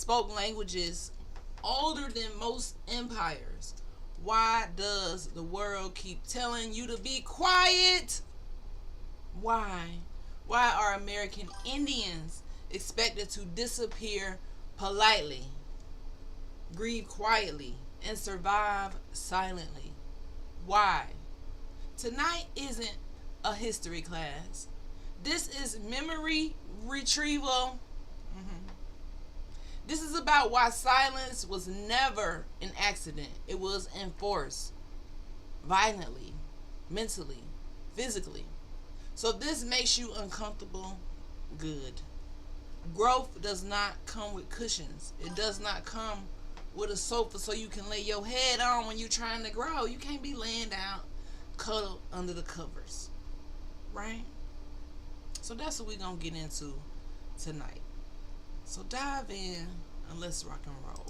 spoke languages older than most empires. Why does the world keep telling you to be quiet? Why? Why are American Indians expected to disappear politely, grieve quietly, and survive silently? Why? Tonight isn't a history class. This is memory retrieval. Mhm. This is about why silence was never an accident. It was enforced violently, mentally, physically. So if this makes you uncomfortable, good. Growth does not come with cushions. It does not come with a sofa so you can lay your head on when you're trying to grow. You can't be laying down, cuddled under the covers. Right? So that's what we're going to get into tonight. So dive in and let's rock and roll.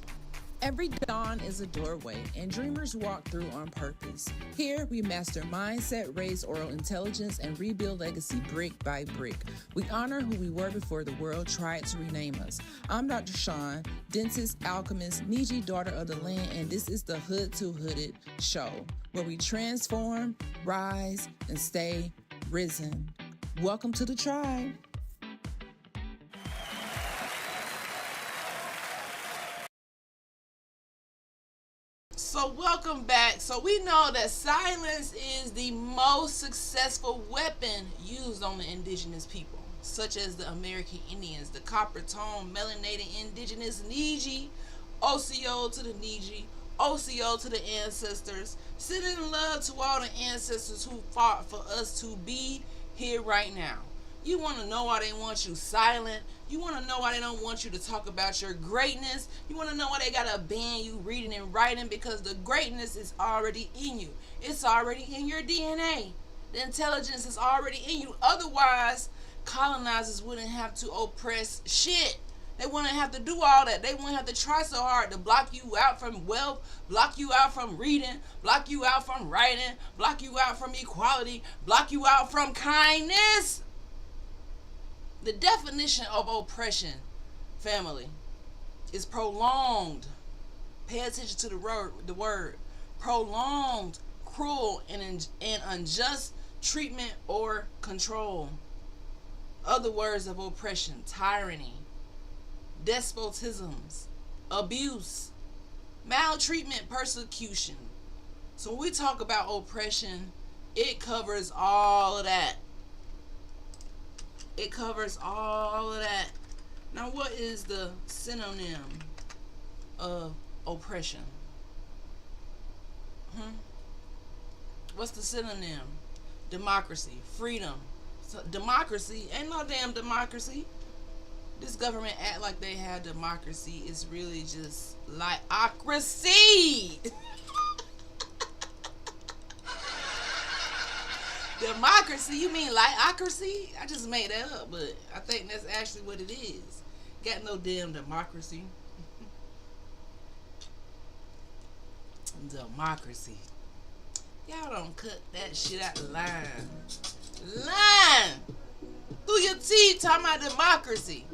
Every dawn is a doorway, and dreamers walk through on purpose. Here, we master mindset, raise oral intelligence, and rebuild legacy brick by brick. We honor who we were before the world tried to rename us. I'm Dr. Sean, dentist, alchemist, Niji, daughter of the land, and this is the Hood to Hooded show, where we transform, rise, and stay risen. Welcome to the tribe. So welcome back. So we know that silence is the most successful weapon used on the indigenous people, such as the American Indians, the copper tone melanated indigenous Niji, OCO to the Niji, OCO to the ancestors, sending love to all the ancestors who fought for us to be here right now. You want to know why they want you silent? You want to know why they don't want you to talk about your greatness? You want to know why they got to ban you reading and writing? Because the greatness is already in you. It's already in your DNA. The intelligence is already in you. Otherwise, colonizers wouldn't have to oppress shit. They wouldn't have to do all that. They wouldn't have to try so hard to block you out from wealth, block you out from reading, block you out from writing, block you out from equality, block you out from kindness. The definition of oppression, family, is prolonged. Pay attention to the word. Prolonged, cruel, and unjust treatment or control. Other words of oppression: tyranny, despotisms, abuse, maltreatment, persecution. So when we talk about oppression, it covers all of that. It covers all of that. Now, what is the synonym of oppression? What's the synonym? Democracy, freedom. So, democracy ain't no damn democracy. This government act like they have democracy. It's really just liocracy. Democracy? You mean liocracy? I just made that up, but I think that's actually what it is. Got no damn democracy. Democracy. Y'all don't cut that shit out the line. Line! Through your teeth talking about democracy.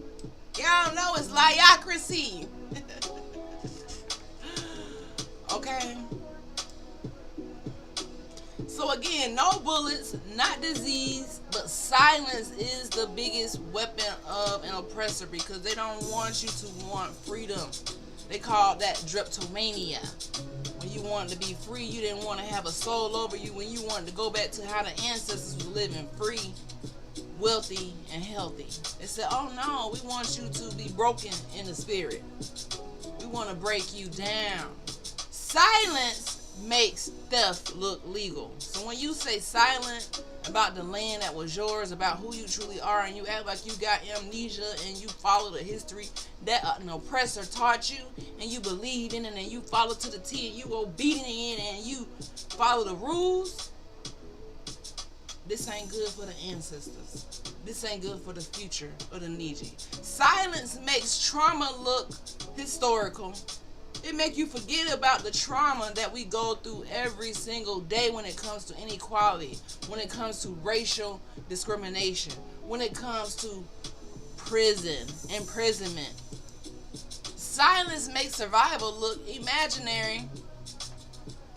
Y'all know it's liocracy. Okay? So again, no bullets, not disease, but silence is the biggest weapon of an oppressor because they don't want you to want freedom. They call that drapetomania. When you wanted to be free, you didn't want to have a soul over you. When you wanted to go back to how the ancestors were living, free, wealthy, and healthy. They said, oh no, we want you to be broken in the spirit. We want to break you down. Silence makes theft look legal. So when you say silent about the land that was yours, about who you truly are, and you act like you got amnesia and you follow the history that an oppressor taught you, and you believe in it, and you follow to the T, and you obedient in it, and you follow the rules, this ain't good for the ancestors. This ain't good for the future of the Niji. Silence makes trauma look historical. It make you forget about the trauma that we go through every single day when it comes to inequality, when it comes to racial discrimination, when it comes to prison, imprisonment. Silence makes survival look imaginary.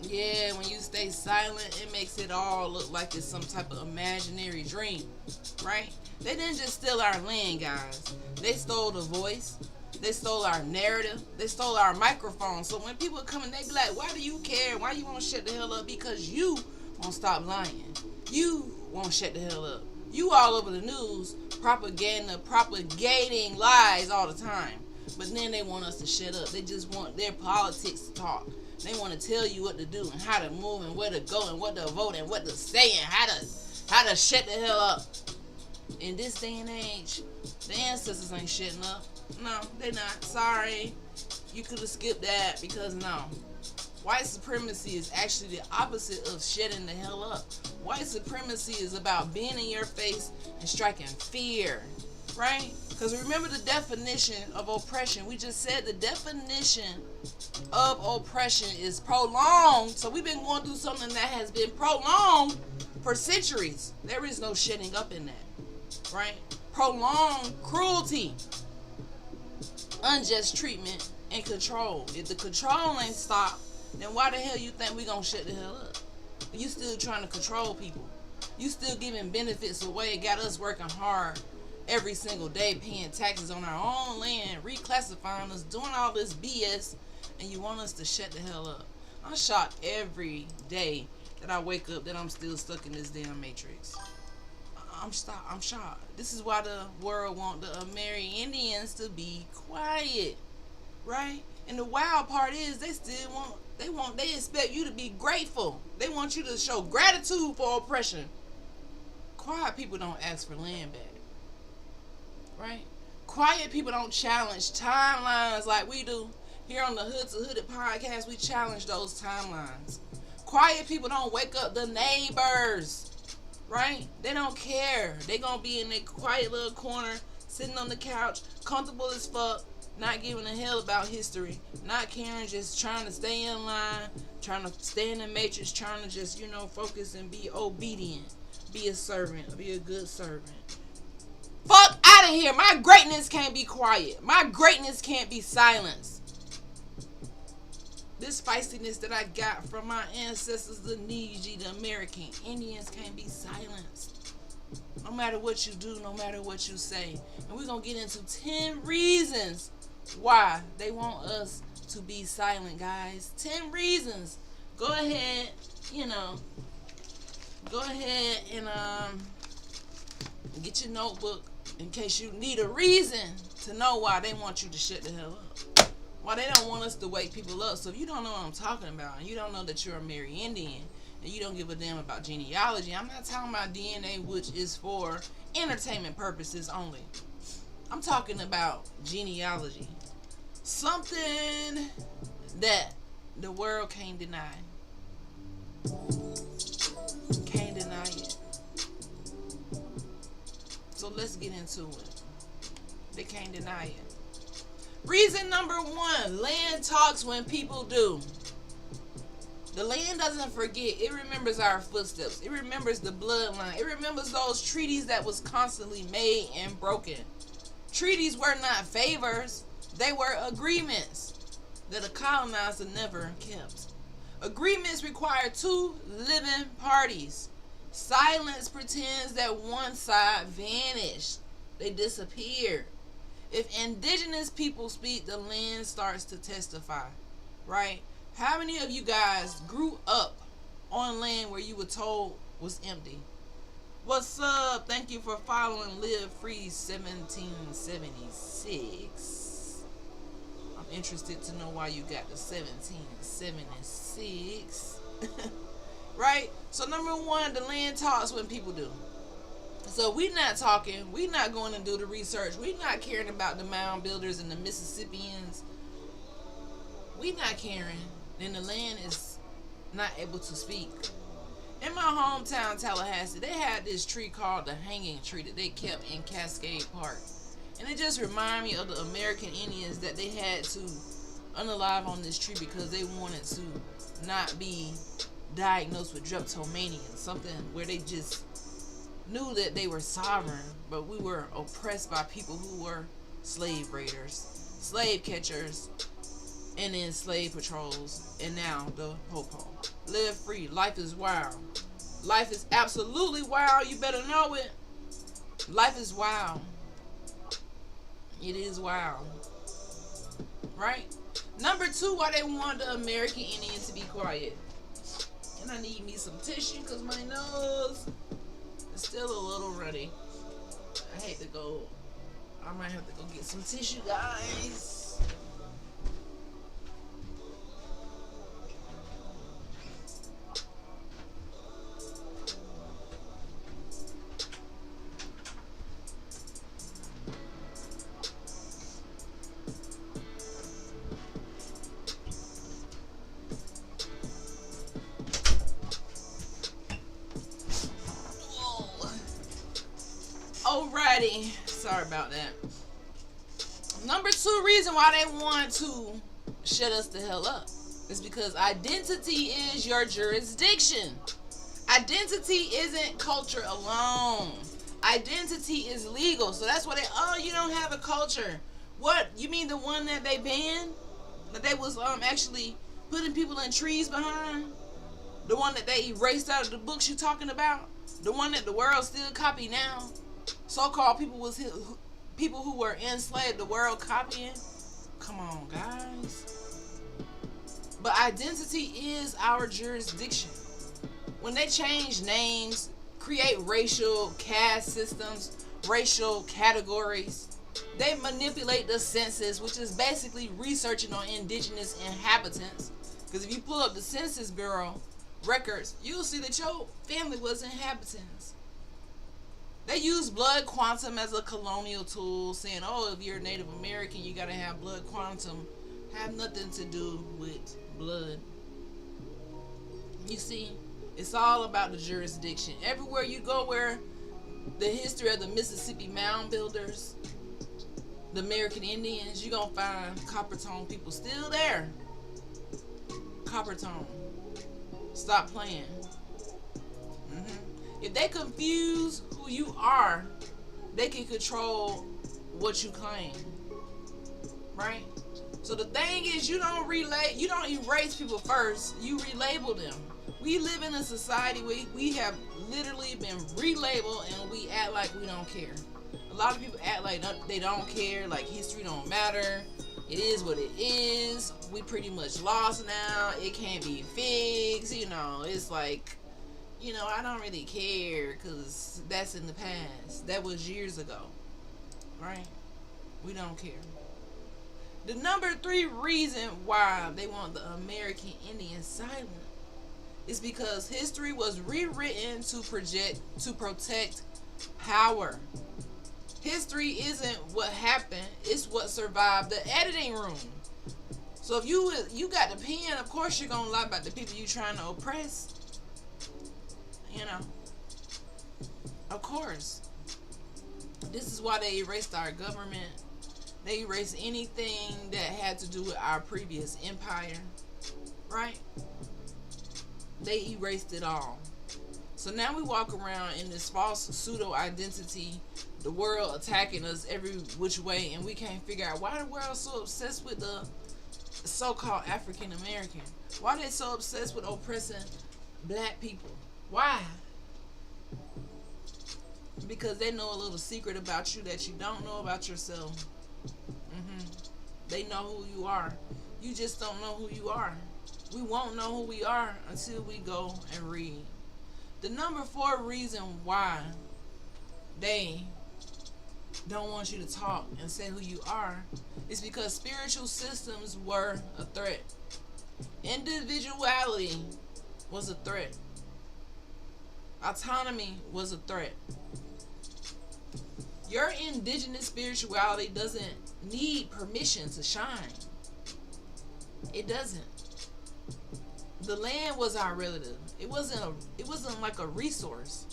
Yeah, when you stay silent, it makes it all look like it's some type of imaginary dream, right? They didn't just steal our land, guys. They stole the voice. They stole our narrative. They stole our microphone. So when people come in, they be like, why do you care? Why you won't shut the hell up? Because you won't stop lying. You won't shut the hell up. You all over the news, propagating lies all the time. But then they want us to shut up. They just want their politics to talk. They want to tell you what to do and how to move and where to go and what to vote and what to say and how to shut the hell up. In this day and age, the ancestors ain't shutting up. No, they not. Sorry. You could have skipped that because no. White supremacy is actually the opposite of shutting the hell up. White supremacy is about being in your face and striking fear. Right? Because remember the definition of oppression. We just said the definition of oppression is prolonged. So we've been going through something that has been prolonged for centuries. There is no shutting up in that. Right? Prolonged cruelty, unjust treatment, and control. If the control ain't stopped, then why the hell you think we gonna shut the hell up? You still trying to control people. You still giving benefits away. Got us working hard every single day, paying taxes on our own land, reclassifying us, doing all this BS, and you want us to shut the hell up. I'm shocked every day that I wake up that I'm still stuck in this damn matrix. I'm shocked. This is why the world want the Amerindians to be quiet, right? And the wild part is they expect you to be grateful. They want you to show gratitude for oppression. Quiet people don't ask for land back, right? Quiet people don't challenge timelines like we do. Here on the Hood to Hooded podcast, we challenge those timelines. Quiet people don't wake up the neighbors. Right? They don't care. They gonna be in their quiet little corner, sitting on the couch, comfortable as fuck, not giving a hell about history, not caring, just trying to stay in line, trying to stay in the matrix, trying to just, focus and be obedient, be a servant, be a good servant. Fuck out of here. My greatness can't be quiet. My greatness can't be silenced. This feistiness that I got from my ancestors, the Neji, the American Indians, can't be silenced. No matter what you do, no matter what you say. And we're going to get into 10 reasons why they want us to be silent, guys. 10 reasons. Go ahead, go ahead and get your notebook in case you need a reason to know why they want you to shut the hell up. Why they don't want us to wake people up. So if you don't know what I'm talking about, and you don't know that you're a Amerindian, and you don't give a damn about genealogy, I'm not talking about DNA, which is for entertainment purposes only. I'm talking about genealogy. Something that the world can't deny. Can't deny it. So let's get into it. They can't deny it. Reason number 1, land talks when people do. The land doesn't forget. It remembers our footsteps. It remembers the bloodline. It remembers those treaties that was constantly made and broken. Treaties were not favors. They were agreements that a colonizer never kept. Agreements require 2 living parties. Silence pretends that one side vanished. They disappeared. If indigenous people speak, the land starts to testify, right? How many of you guys grew up on land where you were told was empty? What's up? Thank you for following Live Free 1776. I'm interested to know why you got the 1776. Right? So number 1, the land talks when people do. So we not talking, we not going to do the research, we not caring about the mound builders and the Mississippians. We not caring, then the land is not able to speak. In my hometown, Tallahassee, they had this tree called the hanging tree that they kept in Cascade Park. And it just reminded me of the American Indians that they had to unalive on this tree because they wanted to not be diagnosed with drapetomania, something where they just knew that they were sovereign, but we were oppressed by people who were slave raiders. slave catchers, and then slave patrols, and now the Hopo. Live free. Life is wild. Life is absolutely wild. You better know it. Life is wild. It is wild. Right? Number 2, why they want the American Indian to be quiet. And I need me some tissue because my nose is still a little runny. I hate to go. I might have to go get some tissue, guys. Alrighty, sorry about that. Number 2 reason why they want to shut us the hell up is because identity is your jurisdiction. Identity isn't culture alone. Identity is legal. So that's why you don't have a culture. What? You mean the one that they banned? That they was actually putting people in trees behind? The one that they erased out of the books you talking about? The one that the world still copy now? So-called people who were enslaved, the world copying. Come on, guys. But identity is our jurisdiction. When they change names, create racial caste systems, racial categories, they manipulate the census, which is basically researching on indigenous inhabitants. Because if you pull up the Census Bureau records, you'll see that your family was inhabitants. They use blood quantum as a colonial tool, saying, oh, if you're Native American, you gotta have blood quantum. Have nothing to do with blood. You see, it's all about the jurisdiction. Everywhere you go where the history of the Mississippi mound builders, the American Indians, you're gonna find copper tone people still there. Copper tone. Stop playing. If they confuse who you are, they can control what you claim. Right? So the thing is, you don't erase people first, you relabel them. We live in a society where we have literally been relabeled and we act like we don't care. A lot of people act like they don't care, like history don't matter. It is what it is. We pretty much lost now. It can't be fixed. It's like, I don't really care because that's in the past. That was years ago. Right? We don't care. The number 3 reason why they want the American Indian silent is because history was rewritten to protect power. History isn't what happened, it's what survived the editing room. So if you got the pen, of course you're gonna lie about the people you trying to oppress. Of course. This is why they erased our government. They erased anything that had to do with our previous empire. Right? They erased it all. So now we walk around in this false pseudo identity, the world attacking us every which way, and we can't figure out why the world's so obsessed with the so-called African American. Why they so obsessed with oppressing black people? Why? Because they know a little secret about you that you don't know about yourself. They know who you are. You just don't know who you are. We won't know who we are until we go and read. The number 4 reason why they don't want you to talk and say who you are is because spiritual systems were a threat. Individuality was a threat. Autonomy was a threat. Your indigenous spirituality doesn't need permission to shine. It doesn't. The land was our relative. It wasn't like a resource.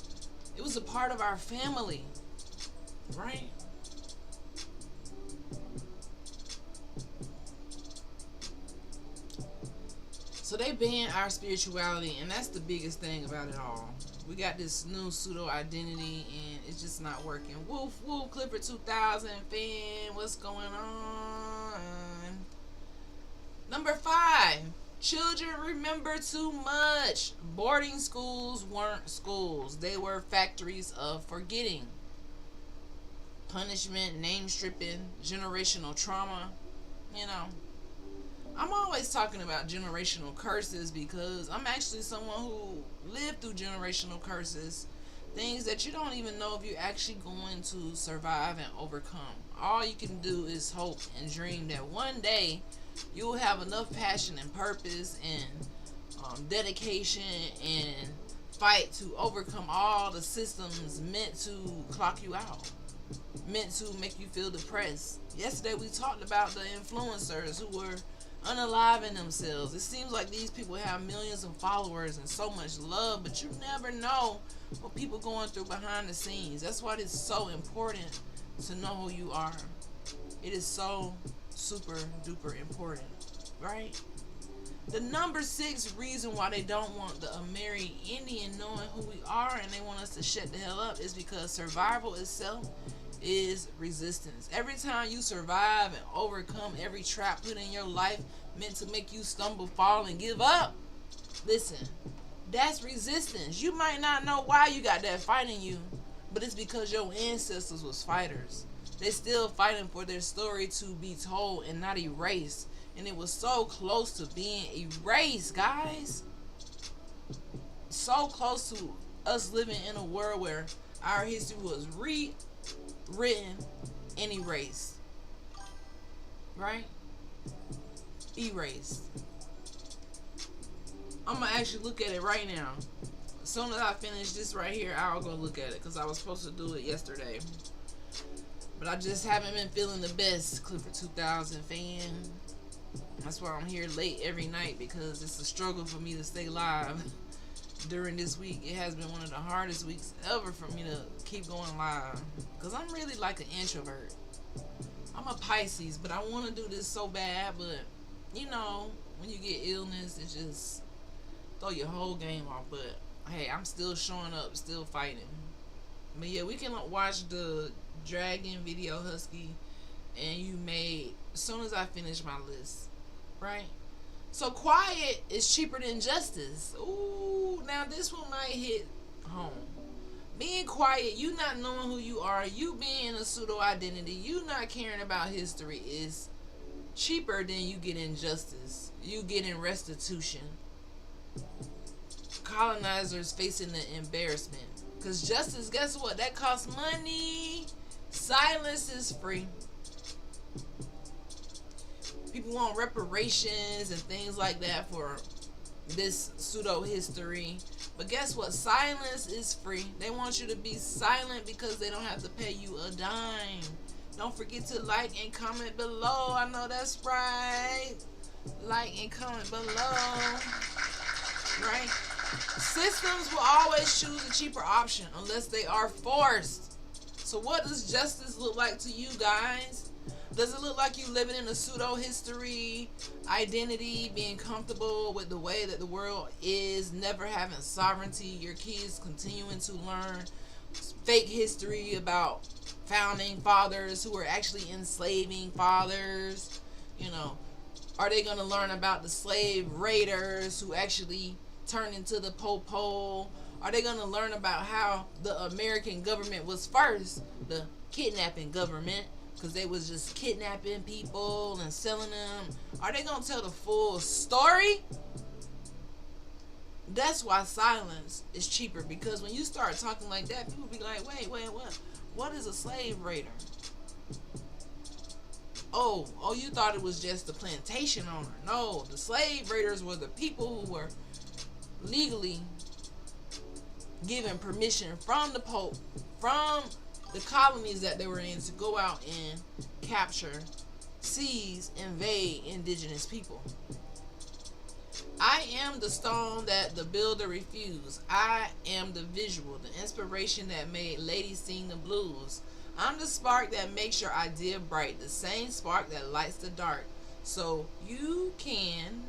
It was a part of our family. Right? So they ban our spirituality, and that's the biggest thing about it all. We got this new pseudo identity, and it's just not working. Woof woof, Clifford 2000 fan, what's going on? Children remember too much. Boarding schools weren't schools, they were factories of forgetting. Punishment, name stripping, generational trauma. You know, I'm always talking about generational curses because I'm actually someone who lived through generational curses. Things that you don't even know if you're actually going to survive and overcome. All you can do is hope and dream that one day you'll have enough passion and purpose and dedication and fight to overcome all the systems meant to clock you out, meant to make you feel depressed. Yesterday we talked about the influencers who were unaliving themselves. It seems like these people have millions of followers and so much love, but you never know what people going through behind the scenes. That's why it's so important to know who you are. It is so super duper important, right? The number 6 reason why they don't want the American Indian knowing who we are and they want us to shut the hell up is because survival itself is resistance. Every time you survive and overcome every trap put in your life meant to make you stumble, fall, and give up, listen, that's resistance. You might not know why you got that fight in you, but it's because your ancestors was fighters. They still fighting for their story to be told and not erased. And it was so close to being erased, guys. So close to us living in a world where our history was rewritten and erased. Right? Erased. I'm going to actually look at it right now. As soon as I finish this right here, I'll go look at it because I was supposed to do it yesterday. But I just haven't been feeling the best, Clifford 2000 fan. That's why I'm here late every night because it's a struggle for me to stay live during this week. It has been one of the hardest weeks ever for me to keep going live because I'm really like an introvert. I'm a Pisces, but I want to do this so bad, but you know, when you get illness, it just throw your whole game off. But hey, I'm still showing up, still fighting. But yeah, we can watch the Dragon Video Husky and You Made as soon as I finish my list, right? So quiet is cheaper than justice. Ooh, now this one might hit home. Being quiet, you not knowing who you are, you being a pseudo identity, you not caring about history is cheaper than you getting justice, you getting restitution. Colonizers facing the embarrassment. Because justice, guess what? That costs money. Silence is free. People want reparations and things like that for this pseudo history. But guess what? Silence is free. They want you to be silent because they don't have to pay you a dime. Don't forget to like and comment below. I know that's right. Like and comment below. Right? Systems will always choose a cheaper option unless they are forced. So what does justice look like to you guys? Does it look like you living in a pseudo history identity, being comfortable with the way that the world is, never having sovereignty, your kids continuing to learn fake history about founding fathers who were actually enslaving fathers? You know, are they going to learn about the slave raiders who actually turned into the popo? Are they going to learn about how the American government was first the kidnapping government, because they was just kidnapping people and selling them? Are they going to tell the full story? That's why silence is cheaper, because when you start talking like that, people be like, wait, what is a slave raider? Oh, you thought it was just the plantation owner. No, the slave raiders were the people who were legally given permission from the Pope, from the colonies that they were in, to go out and capture, seize, invade indigenous people. I am the stone that the builder refused. I am the visual, the inspiration that made ladies sing the blues. I'm the spark that makes your idea bright, the same spark that lights the dark. So you can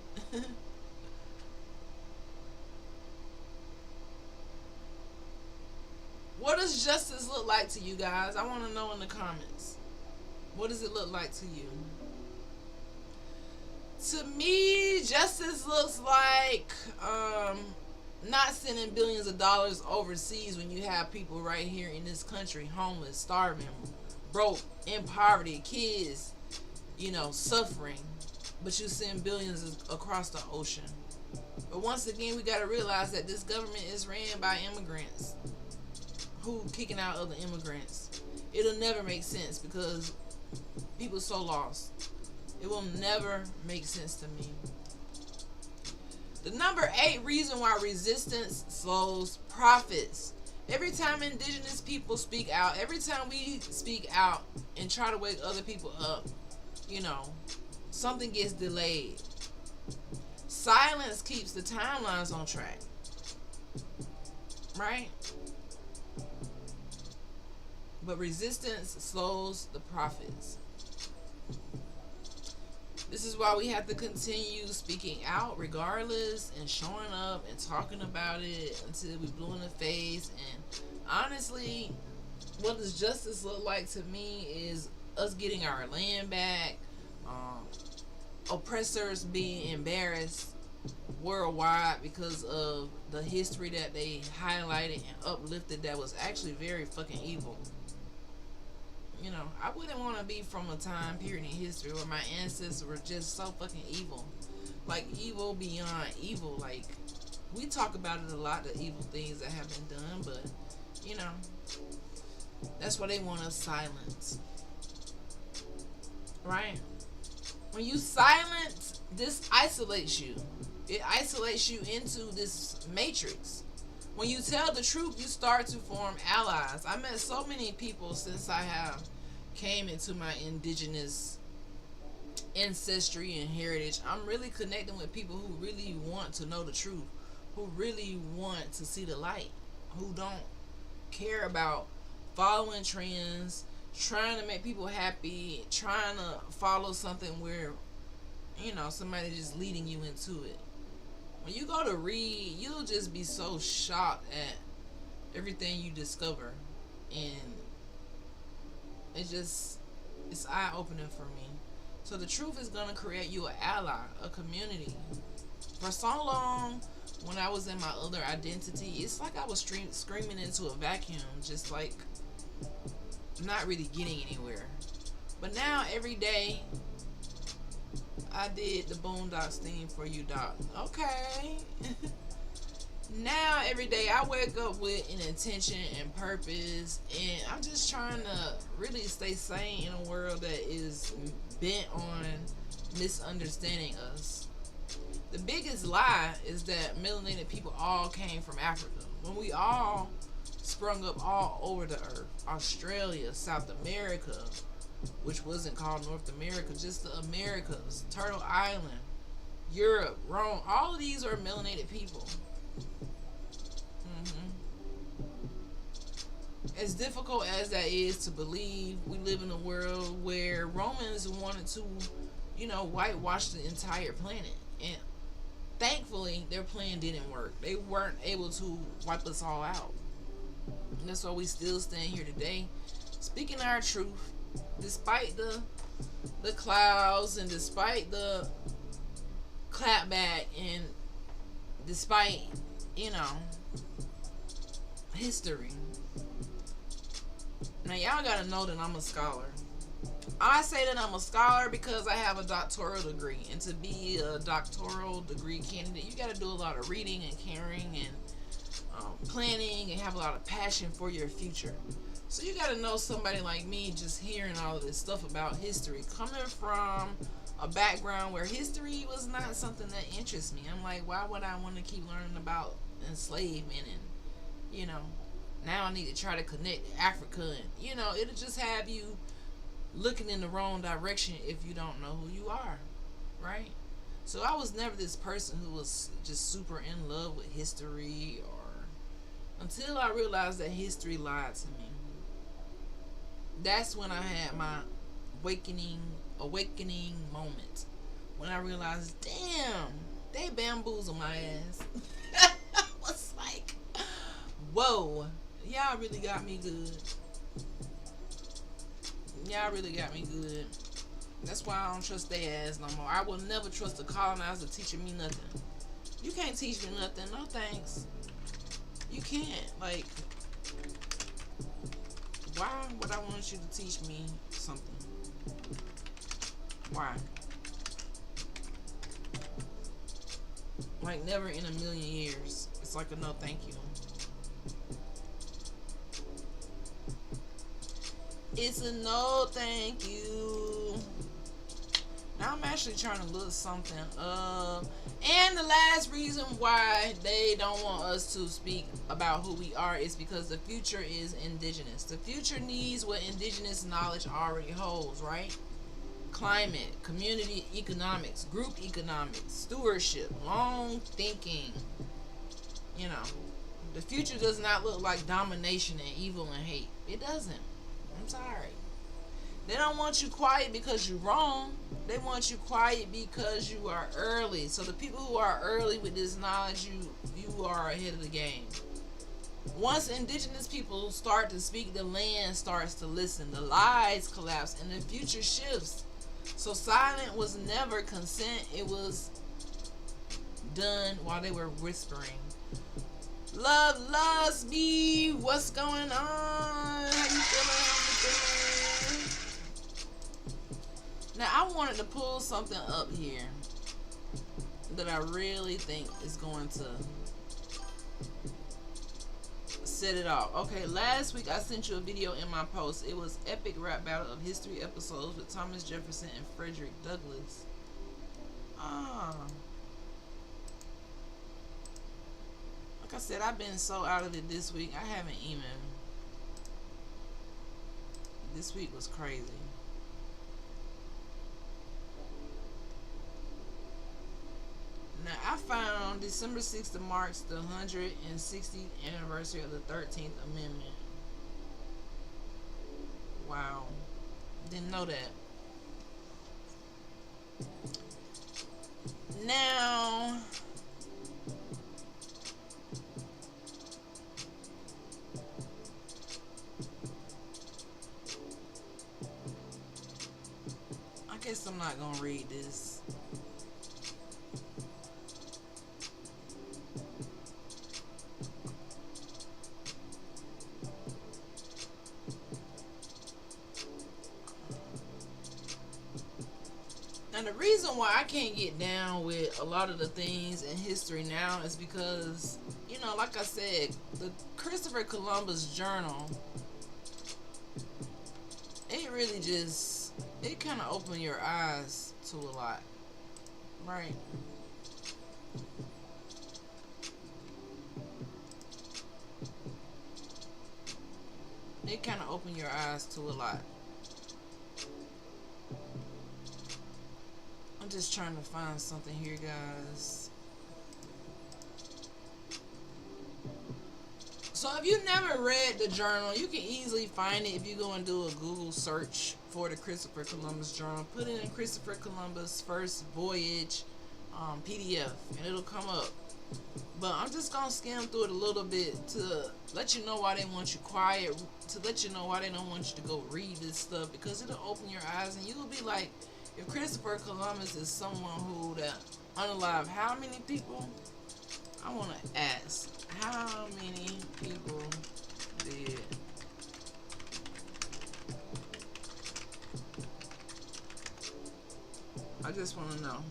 What does justice look like to you guys? I want to know in the comments. What does it look like to you? To me, justice looks like not sending billions of dollars overseas when you have people right here in this country homeless, starving, broke, in poverty, kids, suffering, but you send billions across the ocean. But once again, we got to realize that this government is ran by immigrants who kicking out other immigrants. It'll never make sense because people are so lost. It will never make sense to me. The number 8 reason why resistance slows profits. Every time indigenous people speak out, every time we speak out and try to wake other people up, something gets delayed. Silence keeps the timelines on track. Right? But resistance slows the profits. This is why we have to continue speaking out regardless and showing up and talking about it until we blue in the face. And honestly, what does justice look like to me is us getting our land back, oppressors being embarrassed worldwide because of the history that they highlighted and uplifted that was actually very fucking evil. I wouldn't want to be from a time period in history where my ancestors were just so fucking evil. Like, evil beyond evil. Like, we talk about it a lot, the evil things that have been done, but, that's why they want us silenced. Right? When you silence, this isolates you. It isolates you into this matrix. When you tell the truth, you start to form allies. I met so many people since I have came into my indigenous ancestry and heritage. I'm really connecting with people who really want to know the truth, who really want to see the light, who don't care about following trends, trying to make people happy, trying to follow something where, somebody just leading you into it. When you go to read, you'll just be so shocked at everything you discover. And it's eye-opening for me. So the truth is going to create you an ally, a community. For so long, when I was in my other identity, it's like I was screaming into a vacuum, just like not really getting anywhere. But now, every day, I did the Boondocks theme for you, Doc. Okay. Now, every day, I wake up with an intention and purpose, and I'm just trying to really stay sane in a world that is bent on misunderstanding us. The biggest lie is that melanated people all came from Africa, when we all sprung up all over the earth. Australia, South America, which wasn't called North America, just the Americas, Turtle Island, Europe, Rome. All of these are melanated people. As difficult as that is to believe, we live in a world where Romans wanted to, whitewash the entire planet. And thankfully, their plan didn't work. They weren't able to wipe us all out. And that's why we still stand here today, speaking our truth, despite the clouds and despite the clapback and despite, history. Now, y'all gotta know that I'm a scholar. I say that I'm a scholar because I have a doctoral degree. And to be a doctoral degree candidate, you gotta do a lot of reading and caring and planning and have a lot of passion for your future. So you gotta know somebody like me just hearing all of this stuff about history, coming from a background where history was not something that interests me. I'm like, why would I want to keep learning about enslavement and, now I need to try to connect Africa and, it'll just have you looking in the wrong direction if you don't know who you are, right? So I was never this person who was just super in love with history until I realized that history lied to me. That's when I had my awakening moment. When I realized, damn, they bamboozled my ass. I was like, whoa, y'all really got me good. Y'all really got me good. That's why I don't trust their ass no more. I will never trust a colonizer teaching me nothing. You can't teach me nothing. No thanks. You can't. Like, why would I want you to teach me something? Why? Like, never in a million years. It's like a no thank you. It's a no thank you. Now I'm actually trying to look something up. And the last reason why they don't want us to speak about who we are is because the future is indigenous. The future needs what indigenous knowledge already holds, right? Climate, community economics, group economics, stewardship, long thinking. You know, the future does not look like domination and evil and hate. It doesn't. I'm sorry. They don't want you quiet because you're wrong. They want you quiet because you are early. So the people who are early with this knowledge, you are ahead of the game. Once indigenous people start to speak, the land starts to listen. The lies collapse and the future shifts. So silent was never consent. It was done while they were whispering. Love loves me. What's going on? How you feeling? Now, I wanted to pull something up here that I really think is going to set it off. Okay, last week I sent you a video in my post. It was Epic Rap Battle of History episodes with Thomas Jefferson and Frederick Douglass. Like I said, I've been so out of it this week. I haven't even. This week was crazy. Now, I found December 6th marks the 160th anniversary of the 13th Amendment. Wow. Didn't know that. Now, I guess I'm not going to read this. And the reason why I can't get down with a lot of the things in history now is because, you know, like I said, the Christopher Columbus Journal, it really just, it kind of opened your eyes to a lot, right? It kind of opened your eyes to a lot. I'm just trying to find something here, guys. So if you never read the journal, you can easily find it if you go and do a Google search for the Christopher Columbus Journal. Put it in Christopher Columbus First Voyage PDF, and it'll come up. But I'm just gonna skim through it a little bit to let you know why they want you quiet, to let you know why they don't want you to go read this stuff, because it'll open your eyes and you'll be like, if Christopher Columbus is someone who that unalive how many people? I want to ask, how many people did I just want to know.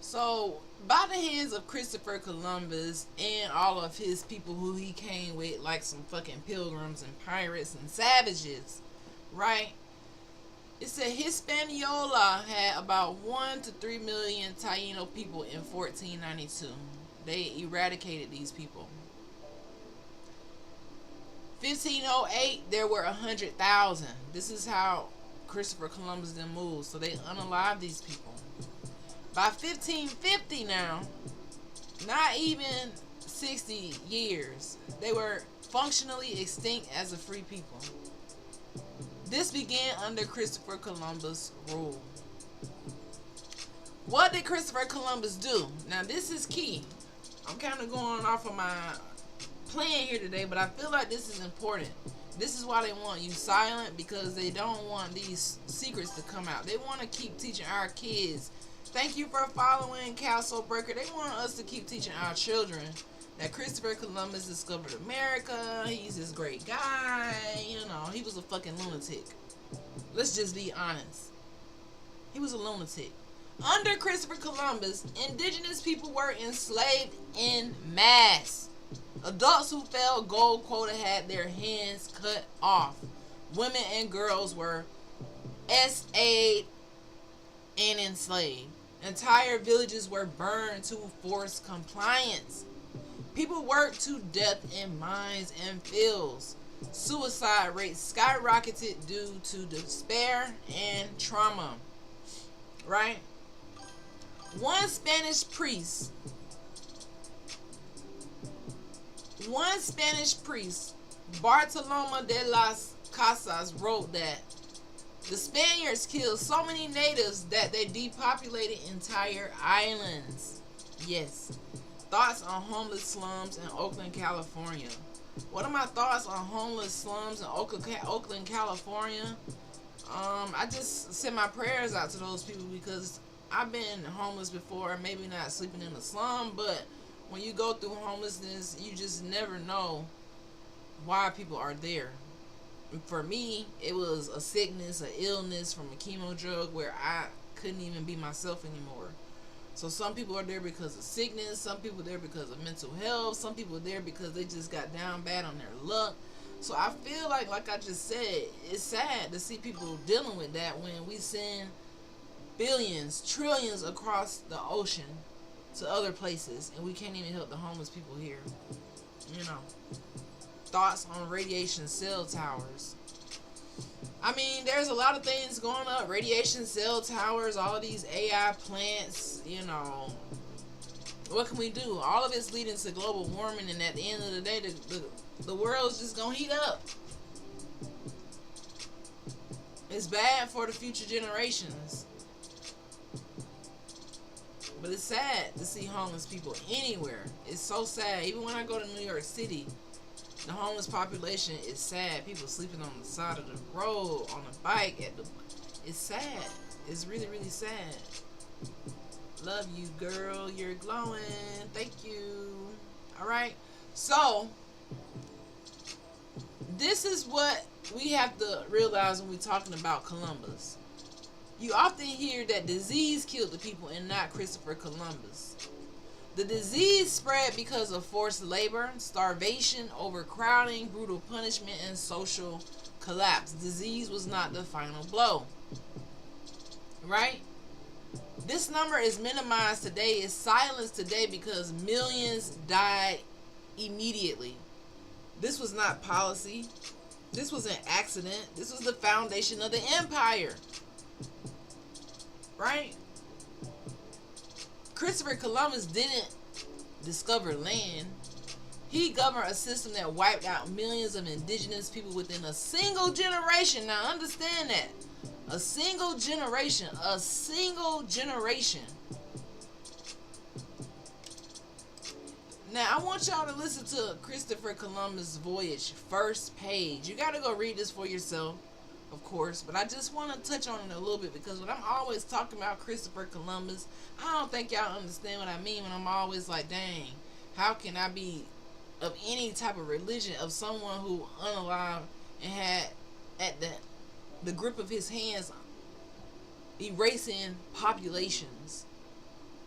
So, by the hands of Christopher Columbus and all of his people who he came with, like some fucking pilgrims and pirates and savages, right? It said Hispaniola had about 1 to 3 million Taino people in 1492. They eradicated these people. 1508, there were 100,000. This is how Christopher Columbus then moved. So they unalived these people. By 1550 now, not even 60 years, they were functionally extinct as a free people. This began under Christopher Columbus' rule. What did Christopher Columbus do? Now this is key. I'm kind of going off of my playing here today, but I feel like this is important. This is why they want you silent, because they don't want these secrets to come out. They want to keep teaching our kids. Thank you for following Castle Breaker. They want us to keep teaching our children that Christopher Columbus discovered America. He's this great guy. You know, he was a fucking lunatic. Let's just be honest. He was a lunatic. Under Christopher Columbus, indigenous people were enslaved in mass. Adults who failed gold quota had their hands cut off. Women and girls were SA'd and enslaved. Entire villages were burned to force compliance. People worked to death in mines and fields. Suicide rates skyrocketed due to despair and trauma. Right? One Spanish priest, Bartolomé de las Casas, wrote that the Spaniards killed so many natives that they depopulated entire islands. Yes. Thoughts on homeless slums in Oakland, California. What are my thoughts on homeless slums in Oakland, California? I just send my prayers out to those people, because I've been homeless before, maybe not sleeping in a slum, but when you go through homelessness, you just never know why people are there. For me, it was a sickness, an illness from a chemo drug where I couldn't even be myself anymore. So some people are there because of sickness, some people are there because of mental health, some people are there because they just got down bad on their luck. So I feel like I just said, it's sad to see people dealing with that when we send billions, trillions across the ocean to other places, and we can't even help the homeless people here. You know. Thoughts on radiation cell towers. I mean, there's a lot of things going up. Radiation cell towers, all of these AI plants, you know. What can we do? All of it's leading to global warming, and at the end of the day, the world's just gonna heat up. It's bad for the future generations. But it's sad to see homeless people anywhere. It's so sad. Even when I go to New York City, the homeless population is sad. People sleeping on the side of the road, on a bike. It's sad. It's really, really sad. Love you, girl. You're glowing. Thank you. Alright. So, this is what we have to realize when we're talking about Columbus. You often hear that disease killed the people and not Christopher Columbus. The disease spread because of forced labor, starvation, overcrowding, brutal punishment, and social collapse. Disease was not the final blow. Right? This number is minimized today, is silenced today, because millions died immediately. This was not policy. This was an accident. This was the foundation of the empire. Right? Christopher Columbus didn't discover land. He governed a system that wiped out millions of indigenous people within a single generation. Now understand that. A single generation. A single generation. Now I want y'all to listen to Christopher Columbus' voyage, first page. You got to go read this for yourself, of course, but I just want to touch on it a little bit, because when I'm always talking about Christopher Columbus, I don't think y'all understand what I mean when I'm always like, dang, how can I be of any type of religion of someone who unalive and had at the grip of his hands erasing populations.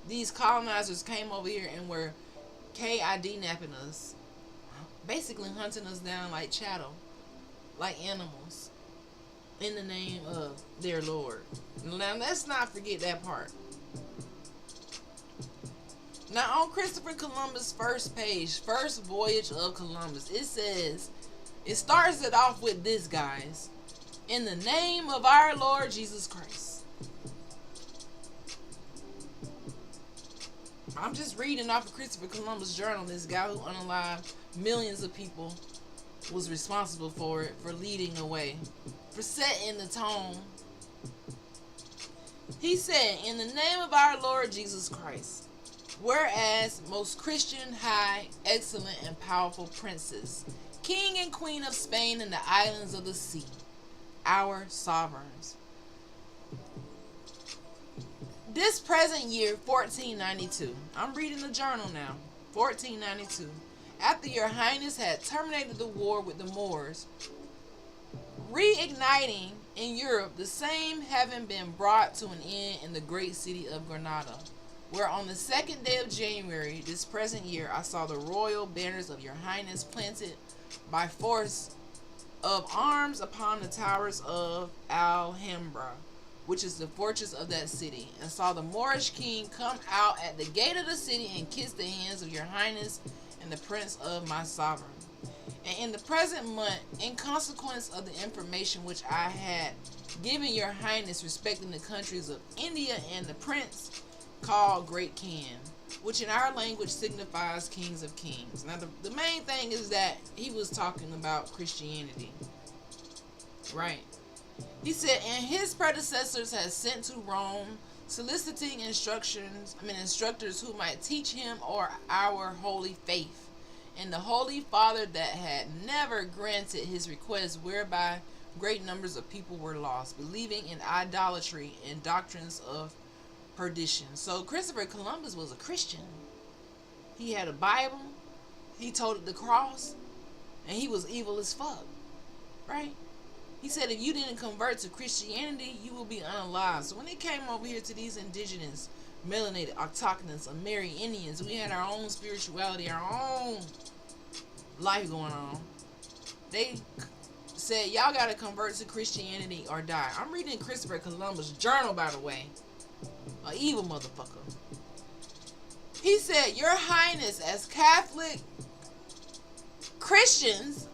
These colonizers came over here and were kidnapping us, basically hunting us down like chattel, like animals, in the name of their Lord. Now let's not forget that part. Now on Christopher Columbus' first page, first voyage of Columbus, it says, it starts it off with this, guys. In the name of our Lord Jesus Christ. I'm just reading off of Christopher Columbus' journal. This guy who unalived millions of people was responsible for it, for leading the way, for setting the tone. He said, in the name of our Lord Jesus Christ, Whereas most Christian, high, excellent, and powerful princes, king and queen of Spain and the islands of the sea, our sovereigns. This present year, 1492, I'm reading the journal now, 1492, after your highness had terminated the war with the Moors, reigniting in Europe, the same having been brought to an end in the great city of Granada, where on the 2nd day of January this present year I saw the royal banners of your highness planted by force of arms upon the towers of Alhambra, which is the fortress of that city, and saw the Moorish king come out at the gate of the city and kiss the hands of your highness and the prince of my sovereign. And in the present month, in consequence of the information which I had given your highness respecting the countries of India and the prince called Great Khan, which in our language signifies kings of kings. Now the main thing is that he was talking about Christianity, right? He said, and his predecessors had sent to Rome, soliciting instructors who might teach him or our holy faith. And the Holy Father that had never granted his request, whereby great numbers of people were lost, believing in idolatry and doctrines of perdition. So Christopher Columbus was a Christian. He had a Bible, he toted the cross, and he was evil as fuck, right? He said if you didn't convert to Christianity, you will be unalive. So when they came over here to these indigenous, melanated, autochthonous, Amerindians, we had our own spirituality, our own life going on. They said, y'all got to convert to Christianity or die. I'm reading Christopher Columbus' journal, by the way. An evil motherfucker. He said, your highness, as Catholic Christians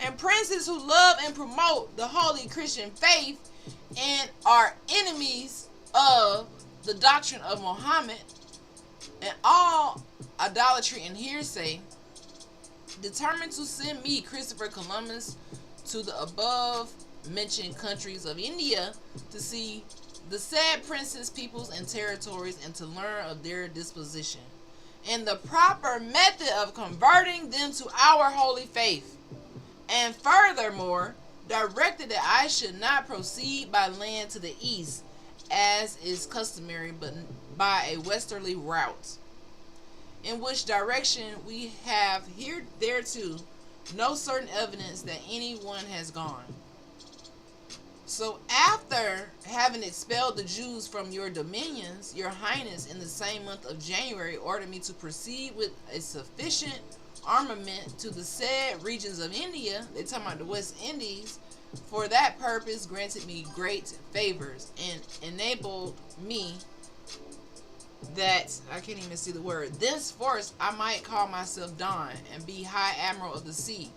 and princes who love and promote the holy Christian faith and are enemies of the doctrine of Muhammad and all idolatry and hearsay, determined to send me, Christopher Columbus, to the above mentioned countries of India to see the said princes, peoples, and territories, and to learn of their disposition and the proper method of converting them to our holy faith. And furthermore, directed that I should not proceed by land to the east, as is customary, but by a westerly route, in which direction we have thereto no certain evidence that anyone has gone. So after having expelled the Jews from your dominions, your highness in the same month of January ordered me to proceed with a sufficient armament to the said regions of India. They're talking about the West Indies. For that purpose granted me great favors and enabled me that, I can't even see the word, thenceforth I might call myself Don and be High Admiral of the Sea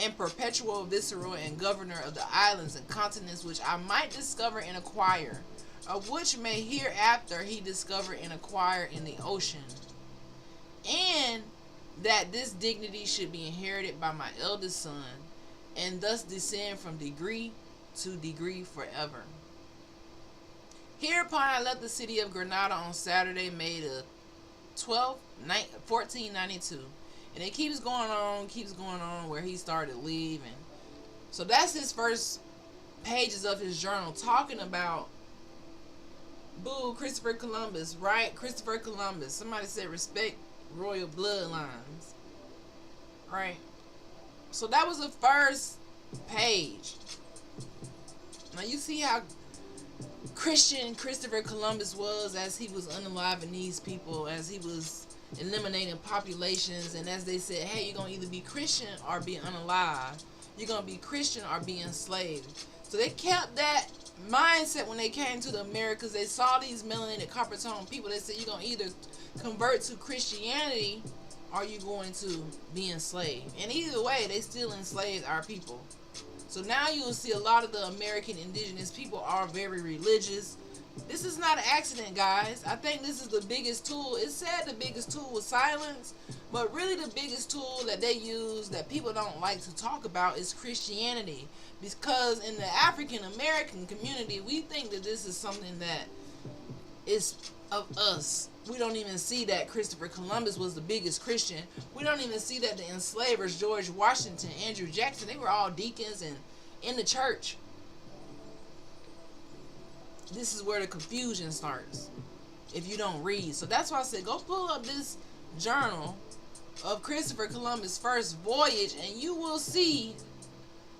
and perpetual viceroy and governor of the islands and continents which I might discover and acquire, of which may hereafter he discover and acquire in the ocean, and that this dignity should be inherited by my eldest son, and thus descend from degree to degree forever. Hereupon I left the city of Granada on Saturday, May the 12th, 1492. And it keeps going on where he started leaving. So that's his first pages of his journal, talking about Christopher Columbus, right? Christopher Columbus. Somebody said respect royal bloodlines, right? So that was the first page. Now you see how Christian Christopher Columbus was as he was unaliving these people, as he was eliminating populations, and as they said, hey, you're going to either be Christian or be unalive. You're going to be Christian or be enslaved. So they kept that mindset when they came to the Americas. They saw these melanated copper tone people. They said you're going to either convert to Christianity or you're going to be enslaved. And either way, they still enslaved our people. So now you'll see a lot of the American indigenous people are very religious. This is not an accident, guys. I think this is the biggest tool. It said the biggest tool was silence, but really the biggest tool that they use that people don't like to talk about is Christianity. Because in the African American community, we think that this is something that is of us. We don't even see that Christopher Columbus was the biggest Christian. We don't even see that the enslavers, George Washington, Andrew Jackson, they were all deacons and in the church. This is where the confusion starts if you don't read. So that's why I said go pull up this journal of Christopher Columbus' first voyage and you will see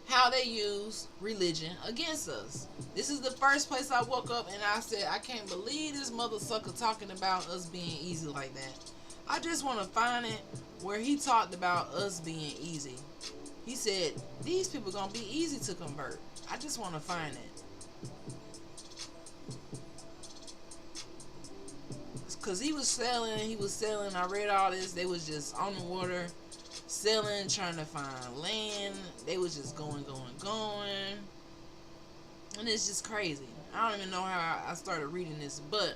how they use religion against us. This is the first place I woke up and I said, I can't believe this mother sucker talking about us being easy like that. I just want to find it where he talked about us being easy. He said, these people gonna be easy to convert. I just want to find it. Because he was selling. I read all this. They was just on the water, selling, trying to find land. They was just going. And it's just crazy. I don't even know how I started reading this, but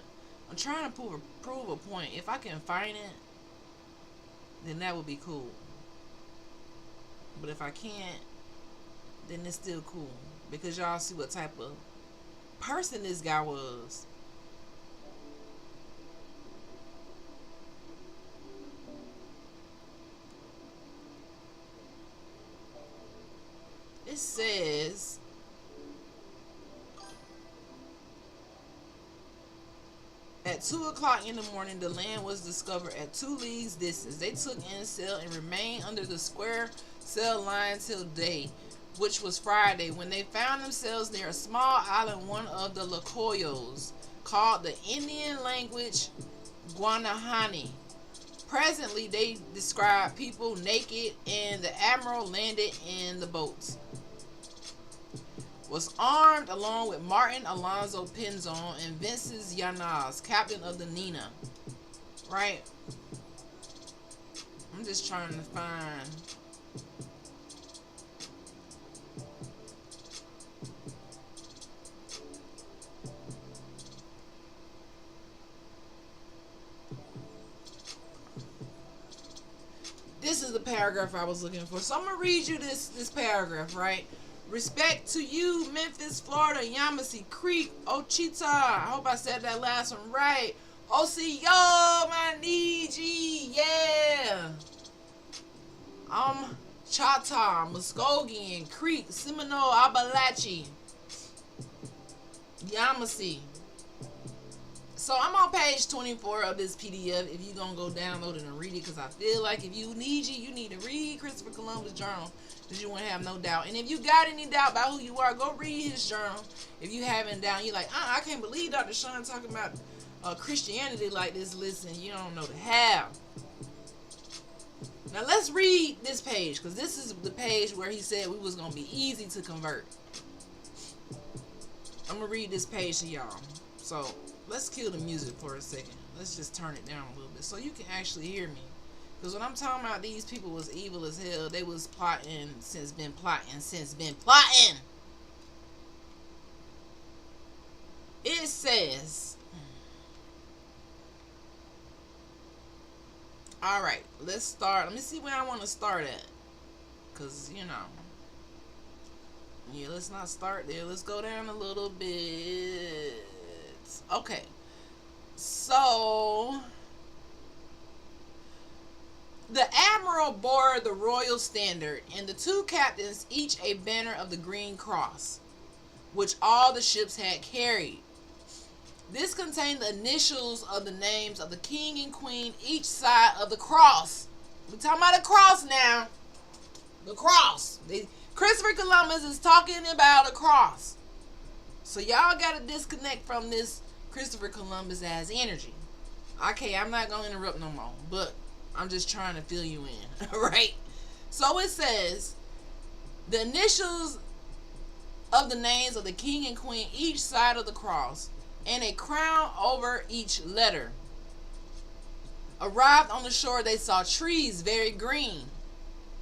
I'm trying to prove a point. If I can find it, then that would be cool. But if I can't, then it's still cool. Because y'all see what type of person this guy was. It says at 2 o'clock in the morning, the land was discovered at 2 leagues distance. They took in sail and remained under the square sail line till day, which was Friday, when they found themselves near a small island, one of the Locoyos, called the Indian language Guanahani. Presently, they described people naked, and the admiral landed in the boats. Was armed along with Martin Alonzo Pinzon and Vincent Yanaz, captain of the Nina. Right? I'm just trying to find. This is the paragraph I was looking for. So I'm going to read you this paragraph, right? Respect to you, Memphis, Florida, Yamasee Creek, Ochita. I hope I said that last one right. Osceola, my Niji, yeah. Chata, Muskogee, Creek, Seminole, Appalachia, Yamasee. So I'm on page 24 of this PDF if you're going to go download it and read it, because I feel like if you need to read Christopher Columbus' journal, because you won't have no doubt. And if you got any doubt about who you are, go read his journal. If you haven't doubt, you're like, I can't believe Dr. Sean talking about Christianity like this. Listen, you don't know the how. Now let's read this page, because this is the page where he said we was going to be easy to convert. I'm going to read this page to y'all. So let's kill the music for a second. Let's just turn it down a little bit so you can actually hear me. Because when I'm talking about these people was evil as hell, they was plotting since been plotting. It says, alright, let's start. Let me see where I want to start at. Because, yeah, let's not start there. Let's go down a little bit. Okay. So the admiral bore the royal standard, and the two captains each a banner of the Green Cross, which all the ships had carried. This contained the initials of the names of the king and queen each side of the cross. We're talking about the cross now. The cross. Christopher Columbus is talking about a cross. So y'all got to disconnect from this Christopher Columbus as energy. Okay, I'm not going to interrupt no more, but I'm just trying to fill you in. Alright? So it says, the initials of the names of the king and queen each side of the cross, and a crown over each letter. Arrived on the shore, they saw trees very green,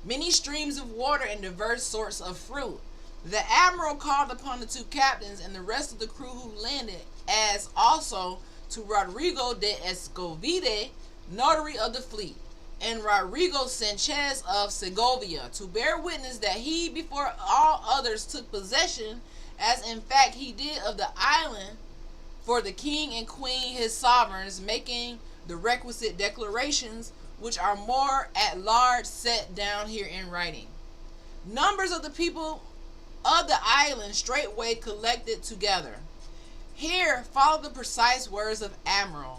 many streams of water, and diverse sorts of fruit. The admiral called upon the two captains and the rest of the crew who landed, as also to Rodrigo de Escovide, notary of the fleet, and Rodrigo Sanchez of Segovia, to bear witness that he before all others took possession, as in fact he did, of the island for the king and queen his sovereigns, making the requisite declarations, which are more at large set down here in writing. Numbers of the people of the island straightway collected together. Here follow the precise words of Amral.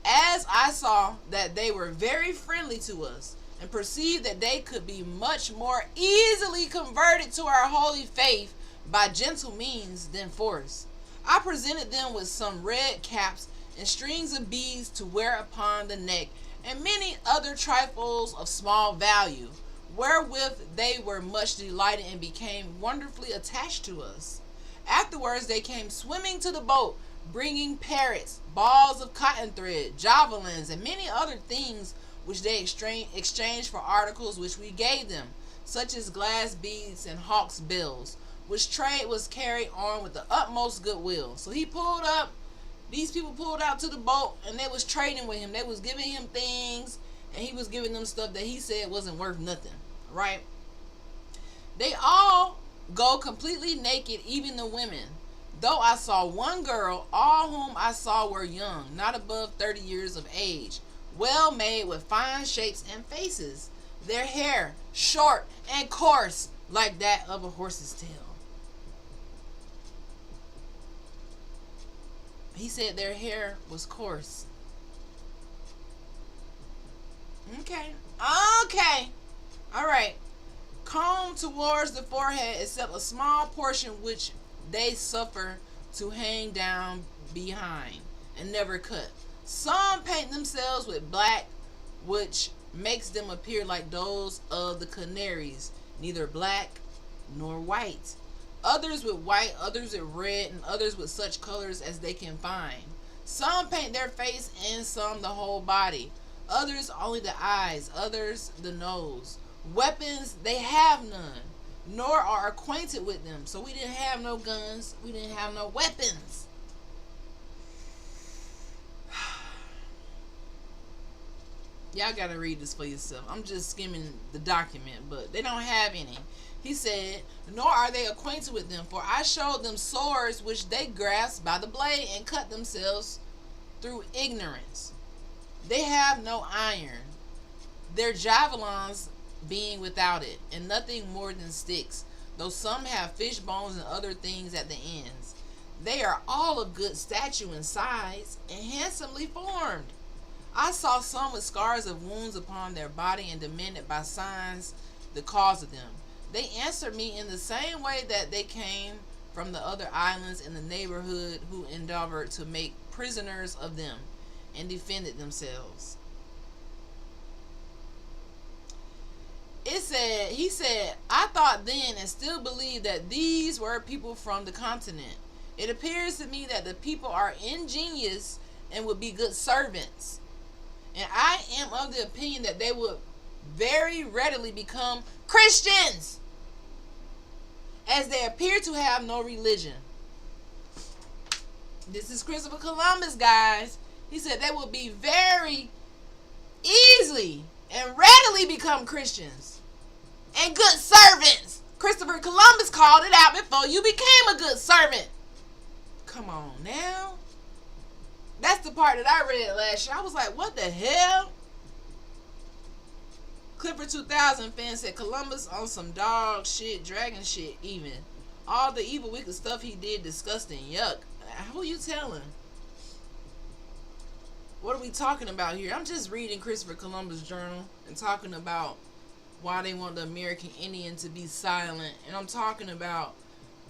As I saw that they were very friendly to us, and perceived that they could be much more easily converted to our holy faith by gentle means than force, I presented them with some red caps and strings of beads to wear upon the neck, and many other trifles of small value, wherewith they were much delighted and became wonderfully attached to us. Afterwards they came swimming to the boat, bringing parrots, balls of cotton thread, javelins, and many other things which they exchanged for articles which we gave them, such as glass beads and hawks' bills, which trade was carried on with the utmost goodwill. So he pulled up, these people pulled out to the boat, and they was trading with him. They was giving him things, and he was giving them stuff that he said wasn't worth nothing, right? They all go completely naked, even the women. Though I saw one girl, all whom I saw were young, not above 30 years of age, well made with fine shapes and faces, their hair short and coarse like that of a horse's tail. He said their hair was coarse. Okay. All right. Combed towards the forehead, except a small portion which they suffer to hang down behind and never cut. Some paint themselves with black, which makes them appear like those of the Canaries, neither black nor white. Others with white, others with red, and others with such colors as they can find. Some paint their face and some the whole body. Others only the eyes, others the nose. Weapons they have none, nor are acquainted with them. So we didn't have no guns, we didn't have no weapons. Y'all gotta read this for yourself. I'm just skimming the document, but they don't have any. He said, nor are they acquainted with them, for I showed them swords which they grasped by the blade and cut themselves through ignorance. They have no iron, their javelins being without it, and nothing more than sticks, though some have fish bones and other things at the ends. They are all of good stature and size, and handsomely formed. I saw some with scars of wounds upon their body, and demanded by signs the cause of them. They answered me in the same way that they came from the other islands in the neighborhood, who endeavored to make prisoners of them, and defended themselves. He said, I thought then and still believe that these were people from the continent. It appears to me that the people are ingenious and would be good servants. And I am of the opinion that they would very readily become Christians, as they appear to have no religion. This is Christopher Columbus, guys. He said they will be very easily and readily become Christians and good servants. Christopher Columbus called it out before you became a good servant. Come on now. That's the part that I read last year. I was like, what the hell? Clipper 2000 fan said Columbus on some dog shit, dragon shit even. All the evil, wicked stuff he did, disgusting, yuck. Who you telling? What are we talking about here? I'm just reading Christopher Columbus' journal and talking about why they want the American Indian to be silent. And I'm talking about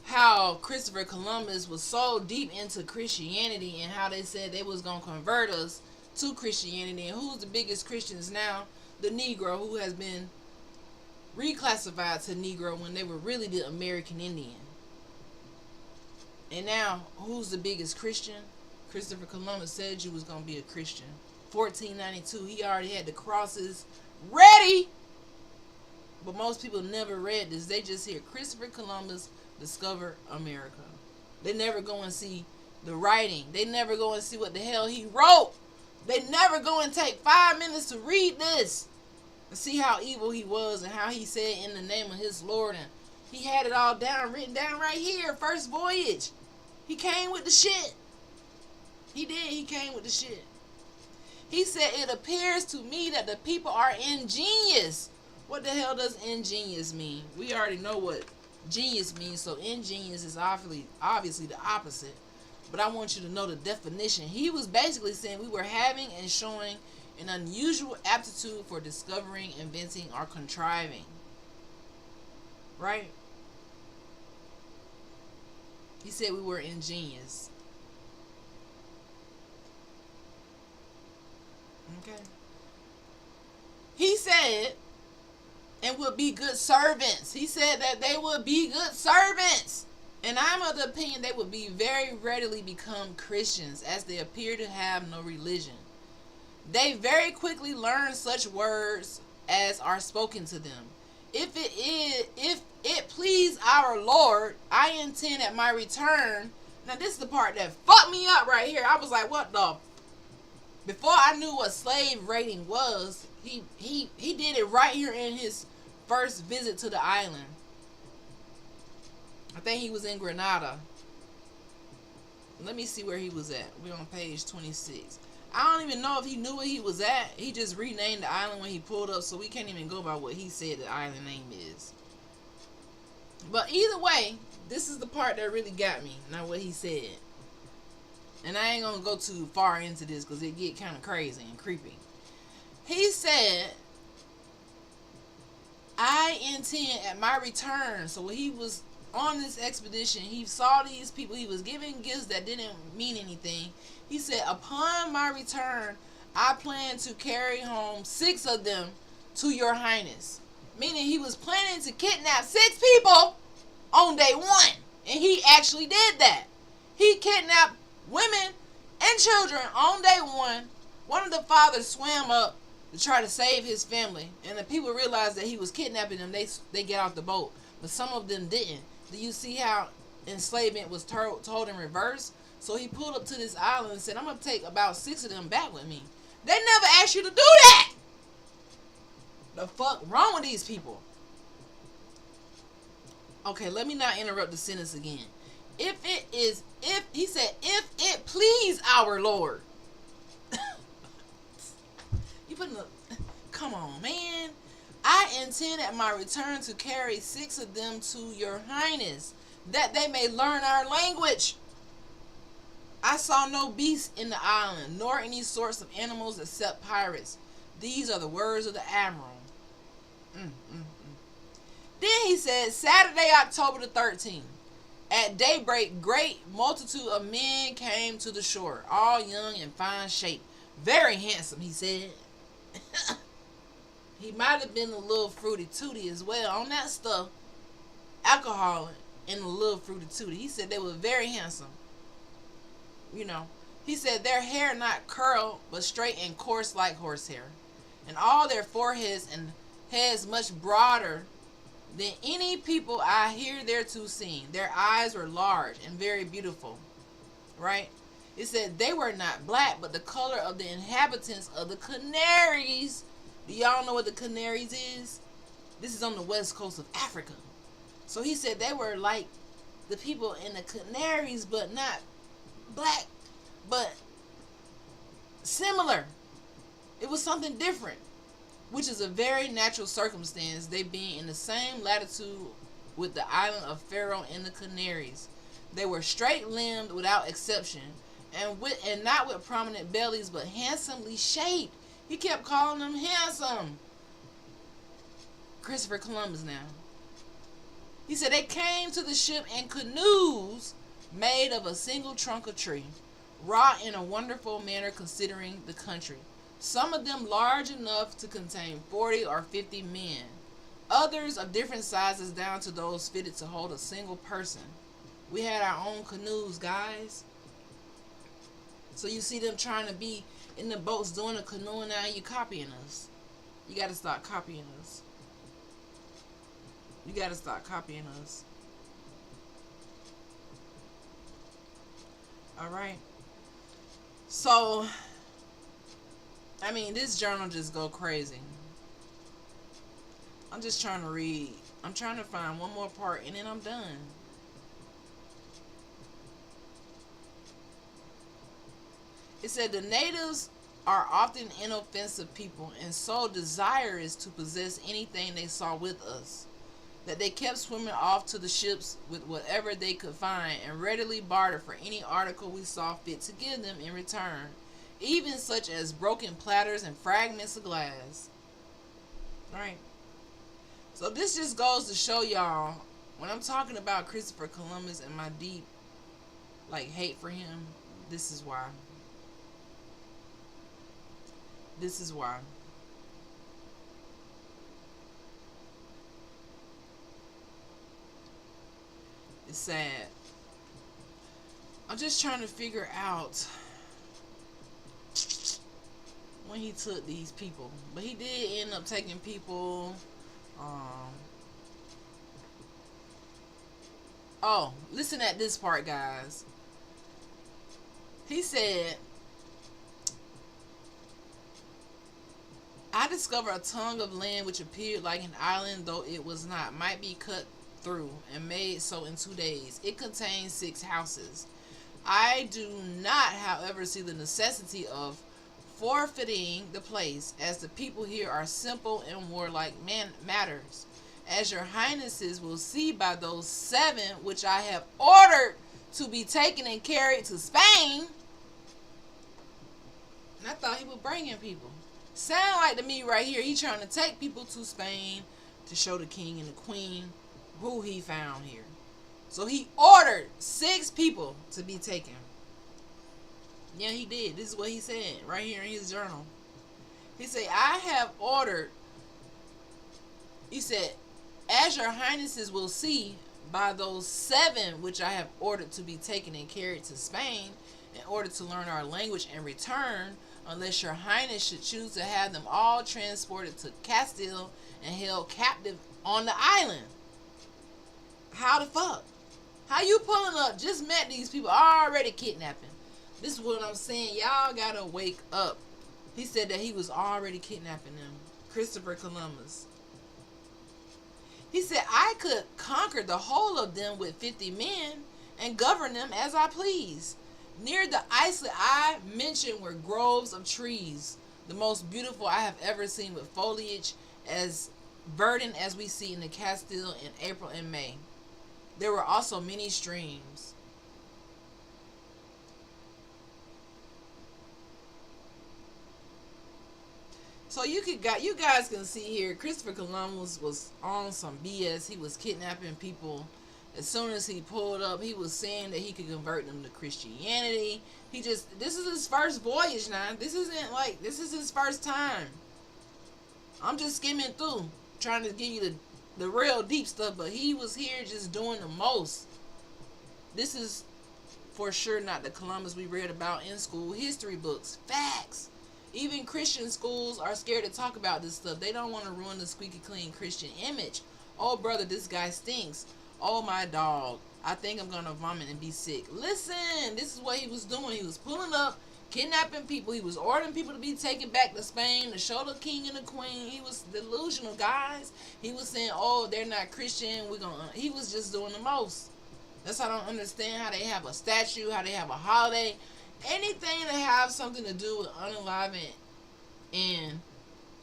how Christopher Columbus was so deep into Christianity and how they said they was going to convert us to Christianity. And who's the biggest Christians now? The Negro, who has been reclassified to Negro when they were really the American Indian. And now, who's the biggest Christian? Christopher Columbus said you was going to be a Christian. 1492, he already had the crosses ready. But most people never read this. They just hear Christopher Columbus discovered America. They never go and see the writing. They never go and see what the hell he wrote. They never go and take 5 minutes to read this and see how evil he was and how he said in the name of his Lord. And he had it all down, written down right here. First voyage. He came with the shit. He did. He came with the shit. He said, it appears to me that the people are ingenious. What the hell does ingenious mean? We already know what genius means, so ingenious is obviously the opposite. But I want you to know the definition. He was basically saying we were having and showing an unusual aptitude for discovering, inventing, or contriving. Right? He said we were ingenious. Okay. He said, and would be good servants. He said that they would be good servants. And I'm of the opinion they would be very readily become Christians, as they appear to have no religion. They very quickly learn such words as are spoken to them. If it please our Lord, I intend at my return. Now this is the part that fucked me up right here. I was like, what the? Before I knew what slave raiding was, he did it right here in his first visit to the island. I think he was in Grenada. Let me see where he was at. We're on page 26. I don't even know if he knew where he was at. He just renamed the island when he pulled up, so we can't even go by what he said the island name is. But either way, this is the part that really got me, not what he said. And I ain't gonna go too far into this because it get kind of crazy and creepy. He said, I intend at my return. So when he was on this expedition, he saw these people. He was giving gifts that didn't mean anything. He said, upon my return, I plan to carry home 6 of them to your highness. Meaning he was planning to kidnap 6 people on day 1. And he actually did that. He kidnapped women and children on day 1. One of the fathers swam up to try to save his family. And the people realized that he was kidnapping them. They get off the boat. But some of them didn't. Do you see how enslavement was told in reverse? So he pulled up to this island and said, I'm going to take about 6 of them back with me. They never asked you to do that. The fuck wrong with these people? Okay, let me not interrupt the sentence again. If it please our Lord. You putting the, come on, man. I intend at my return to carry 6 of them to your highness, that they may learn our language. I saw no beasts in the island, nor any sorts of animals except pirates. These are the words of the admiral. Then he said, Saturday, October the 13th, at daybreak, great multitude of men came to the shore, all young and fine shape, very handsome, he said. He might have been a little fruity tooty as well on that stuff, alcohol and a little fruity tooty. He said they were very handsome. You know, he said their hair not curled, but straight and coarse like horsehair, and all their foreheads and heads much broader than any people I hitherto seen. Their eyes were large and very beautiful. Right? It said they were not black, but the color of the inhabitants of the Canaries. Do y'all know what the Canaries is? This is on the west coast of Africa. So he said they were like the people in the Canaries, but not black, but similar. It was something different, which is a very natural circumstance, they being in the same latitude with the island of Pharaoh and the Canaries. They were straight-limbed without exception, and not with prominent bellies, but handsomely shaped. He kept calling them handsome. Christopher Columbus now. He said they came to the ship in canoes made of a single trunk of tree, wrought in a wonderful manner considering the country. Some of them large enough to contain 40 or 50 men. Others of different sizes down to those fitted to hold a single person. We had our own canoes, guys. So you see them trying to be in the boats doing a canoeing now, you copying us. You got to start copying us. You got to start copying us. Alright. So, I mean, this journal just go crazy. I'm just trying to read. I'm trying to find one more part and then I'm done. It said the natives are often inoffensive people and so desirous to possess anything they saw with us that they kept swimming off to the ships with whatever they could find and readily bartered for any article we saw fit to give them in return, even such as broken platters and fragments of glass. Right? So this just goes to show y'all, when I'm talking about Christopher Columbus and my deep hate for him, this is why. This is why. It's sad. I'm just trying to figure out when he took these people. But he did end up taking people. Oh, listen at this part, guys. He said, I discovered a tongue of land which appeared like an island, though it was not, might be cut through and made so in 2 days. It contains 6 houses. I do not, however, see the necessity of forfeiting the place, as the people here are simple and warlike matters, as your highnesses will see by those 7 which I have ordered to be taken and carried to Spain. And I thought he was bringing people. Sound like to me right here, he trying to take people to Spain to show the king and the queen who he found here. So he ordered 6 people to be taken. Yeah, he did. This is what he said right here in his journal. He said, I have ordered, he said, as your highnesses will see by those 7 which I have ordered to be taken and carried to Spain in order to learn our language and return, unless your highness should choose to have them all transported to Castile and held captive on the island. How the fuck? How you pulling up? Just met these people, already kidnapping. This is what I'm saying. Y'all gotta wake up. He said that he was already kidnapping them. Christopher Columbus. He said, I could conquer the whole of them with 50 men and govern them as I please. Near the islet I mentioned were groves of trees, the most beautiful I have ever seen, with foliage as verdant as we see in the Castile in April and May. There were also many streams. So you guys can see here, Christopher Columbus was on some BS. He was kidnapping people. As soon as he pulled up, he was saying that he could convert them to Christianity. This is his first voyage now. This is his first time. I'm just skimming through, trying to give you the real deep stuff, but he was here just doing the most. This is for sure not the Columbus we read about in school history books. Facts. Even Christian schools are scared to talk about this stuff. They don't want to ruin the squeaky clean Christian image. Oh, brother, this guy stinks. Oh, my dog, I think I'm going to vomit and be sick. Listen, this is what he was doing. He was pulling up, kidnapping people. He was ordering people to be taken back to Spain to show the king and the queen. He was delusional, guys. He was saying, oh, they're not Christian. He was just doing the most. That's how I don't understand how they have a statue, how they have a holiday. Anything that has something to do with unaliving and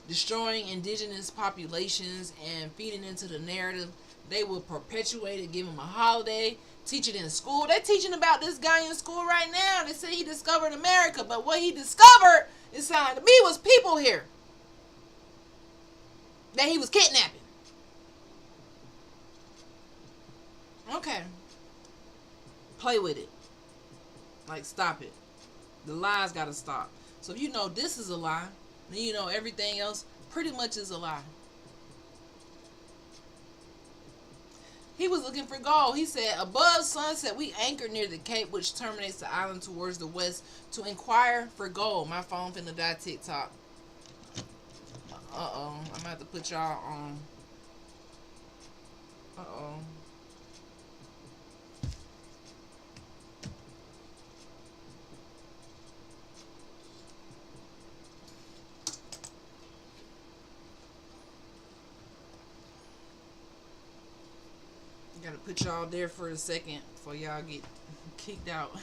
destroying indigenous populations and feeding into the narrative, they will perpetuate it, give them a holiday, teach it in school. They're teaching about this guy in school right now. They say he discovered America, but what he discovered, it sounded to me, was people here that he was kidnapping. Okay. Play with it. Stop it. The lies gotta stop. So if you know this is a lie, then you know everything else pretty much is a lie. He was looking for gold. He said, above sunset, we anchored near the cape which terminates the island towards the west to inquire for gold. My phone finna die TikTok. Uh-oh. I'm gonna have to put y'all on. Uh-oh. Gotta put y'all there for a second before y'all get kicked out.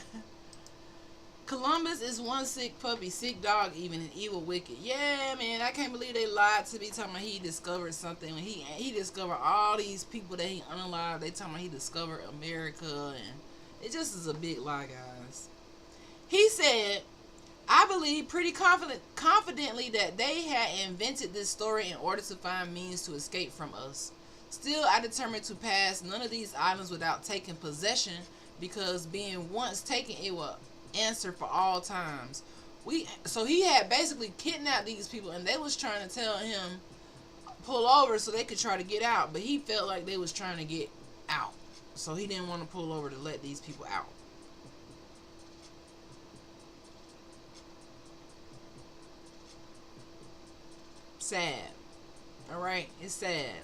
Columbus is one sick puppy, sick dog, even an evil wicked. Yeah, man, I can't believe they lied to me talking about he discovered something. When he discovered all these people that he unalive. They talking about he discovered America, and it just is a big lie, guys. He said, I believe pretty confidently that they had invented this story in order to find means to escape from us. Still, I determined to pass none of these islands without taking possession, because being once taken, it will answer for all times. So he had basically kidnapped these people, and they was trying to tell him pull over so they could try to get out, but he felt like they was trying to get out, so he didn't want to pull over to let these people out. Sad. All right, it's sad.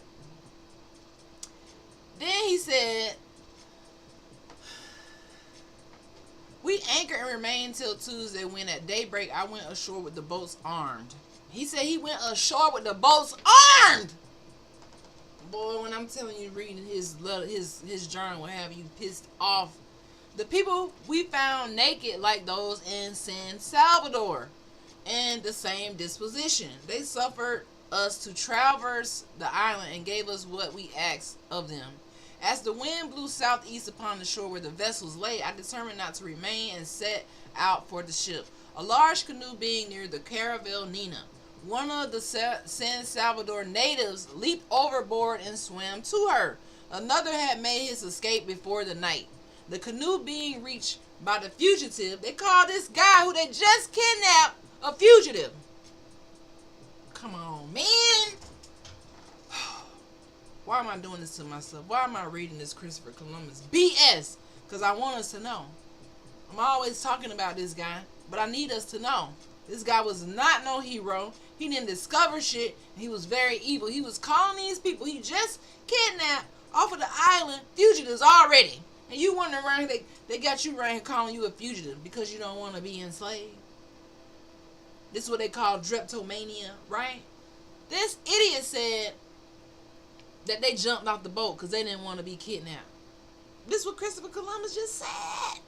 Then he said, we anchored and remained till Tuesday, when at daybreak I went ashore with the boats armed. He said he went ashore with the boats armed. Boy, when I'm telling you, reading his letter, his journal will have you pissed off. The people we found naked like those in San Salvador, and the same disposition. They suffered us to traverse the island and gave us what we asked of them. As the wind blew southeast upon the shore where the vessels lay, I determined not to remain and set out for the ship. A large canoe being near the Caravel Nina, one of the San Salvador natives leaped overboard and swam to her. Another had made his escape before the night. The canoe being reached by the fugitive, they called this guy who they just kidnapped a fugitive. Come on, man. Why am I doing this to myself? Why am I reading this Christopher Columbus BS? Because I want us to know. I'm always talking about this guy, but I need us to know. This guy was not no hero. He didn't discover shit. He was very evil. He was calling these people he just kidnapped off of the island fugitives already. And you wondering around here, they got you around here calling you a fugitive because you don't want to be enslaved. This is what they call drapetomania, right? This idiot said that they jumped off the boat because they didn't want to be kidnapped. This is what Christopher Columbus just said.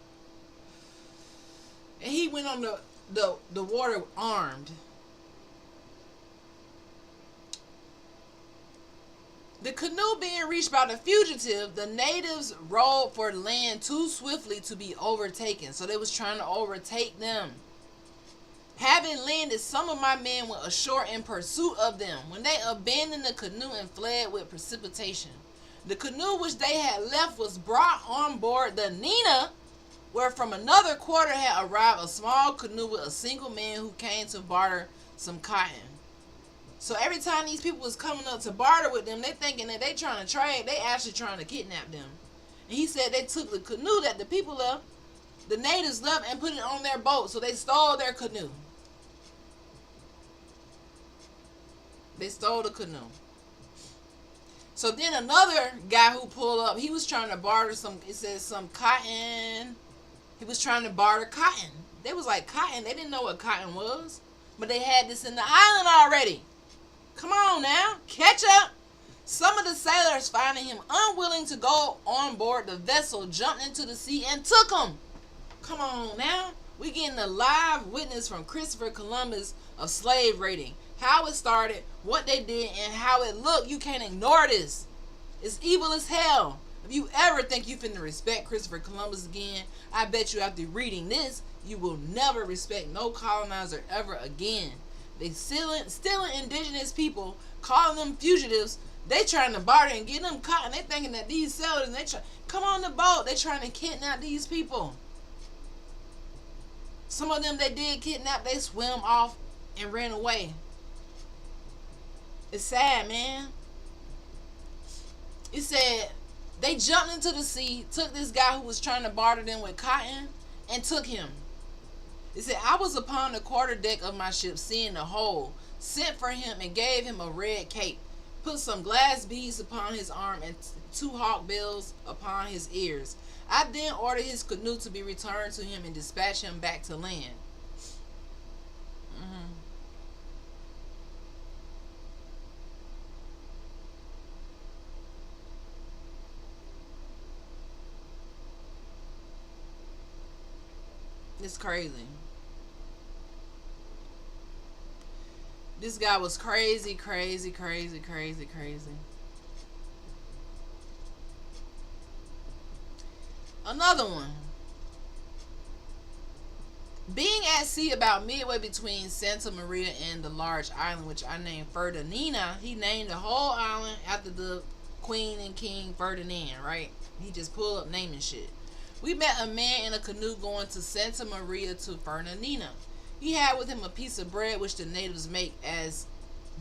And he went on the water armed. The canoe being reached by the fugitive, the natives rowed for land too swiftly to be overtaken. So they was trying to overtake them. Having landed, some of my men went ashore in pursuit of them, when they abandoned the canoe and fled with precipitation. The canoe which they had left was brought on board the Nina, where from another quarter had arrived a small canoe with a single man who came to barter some cotton. So every time these people was coming up to barter with them, they thinking that they trying to trade, they actually trying to kidnap them. And he said they took the canoe that the people left, the natives left, and put it on their boat. So they stole their canoe. They stole the canoe. So then another guy who pulled up, he was trying to barter some, it says some cotton. He was trying to barter cotton. They was like, cotton? They didn't know what cotton was. But they had this in the island already. Come on now, catch up. Some of the sailors, finding him unwilling to go on board the vessel, jumped into the sea and took him. Come on now. We getting a live witness from Christopher Columbus of slave raiding. How it started, what they did, and how it looked. You can't ignore this. It's evil as hell. If you ever think you finna respect Christopher Columbus again, I bet you after reading this, you will never respect no colonizer ever again. They stealing indigenous people, calling them fugitives. They trying to barter and get them caught, and they thinking that these sellers, they try come on the boat. They trying to kidnap these people. Some of them they did kidnap, they swam off and ran away. It's sad, man. It said they jumped into the sea, took this guy who was trying to barter them with cotton, and took him. It said, I was upon the quarter deck of my ship, seeing the whole, sent for him and gave him a red cape, put some glass beads upon his arm and 2 hawk bells upon his ears. I then ordered his canoe to be returned to him and dispatched him back to land. It's crazy. This guy was crazy, crazy, crazy, crazy, crazy. Another one. Being at sea about midway between Santa Maria and the large island, which I named Ferdinand, he named the whole island after the Queen and King Ferdinand, right? He just pulled up naming shit. We met a man in a canoe going to Santa Maria to Ferdinand. He had with him a piece of bread which the natives make as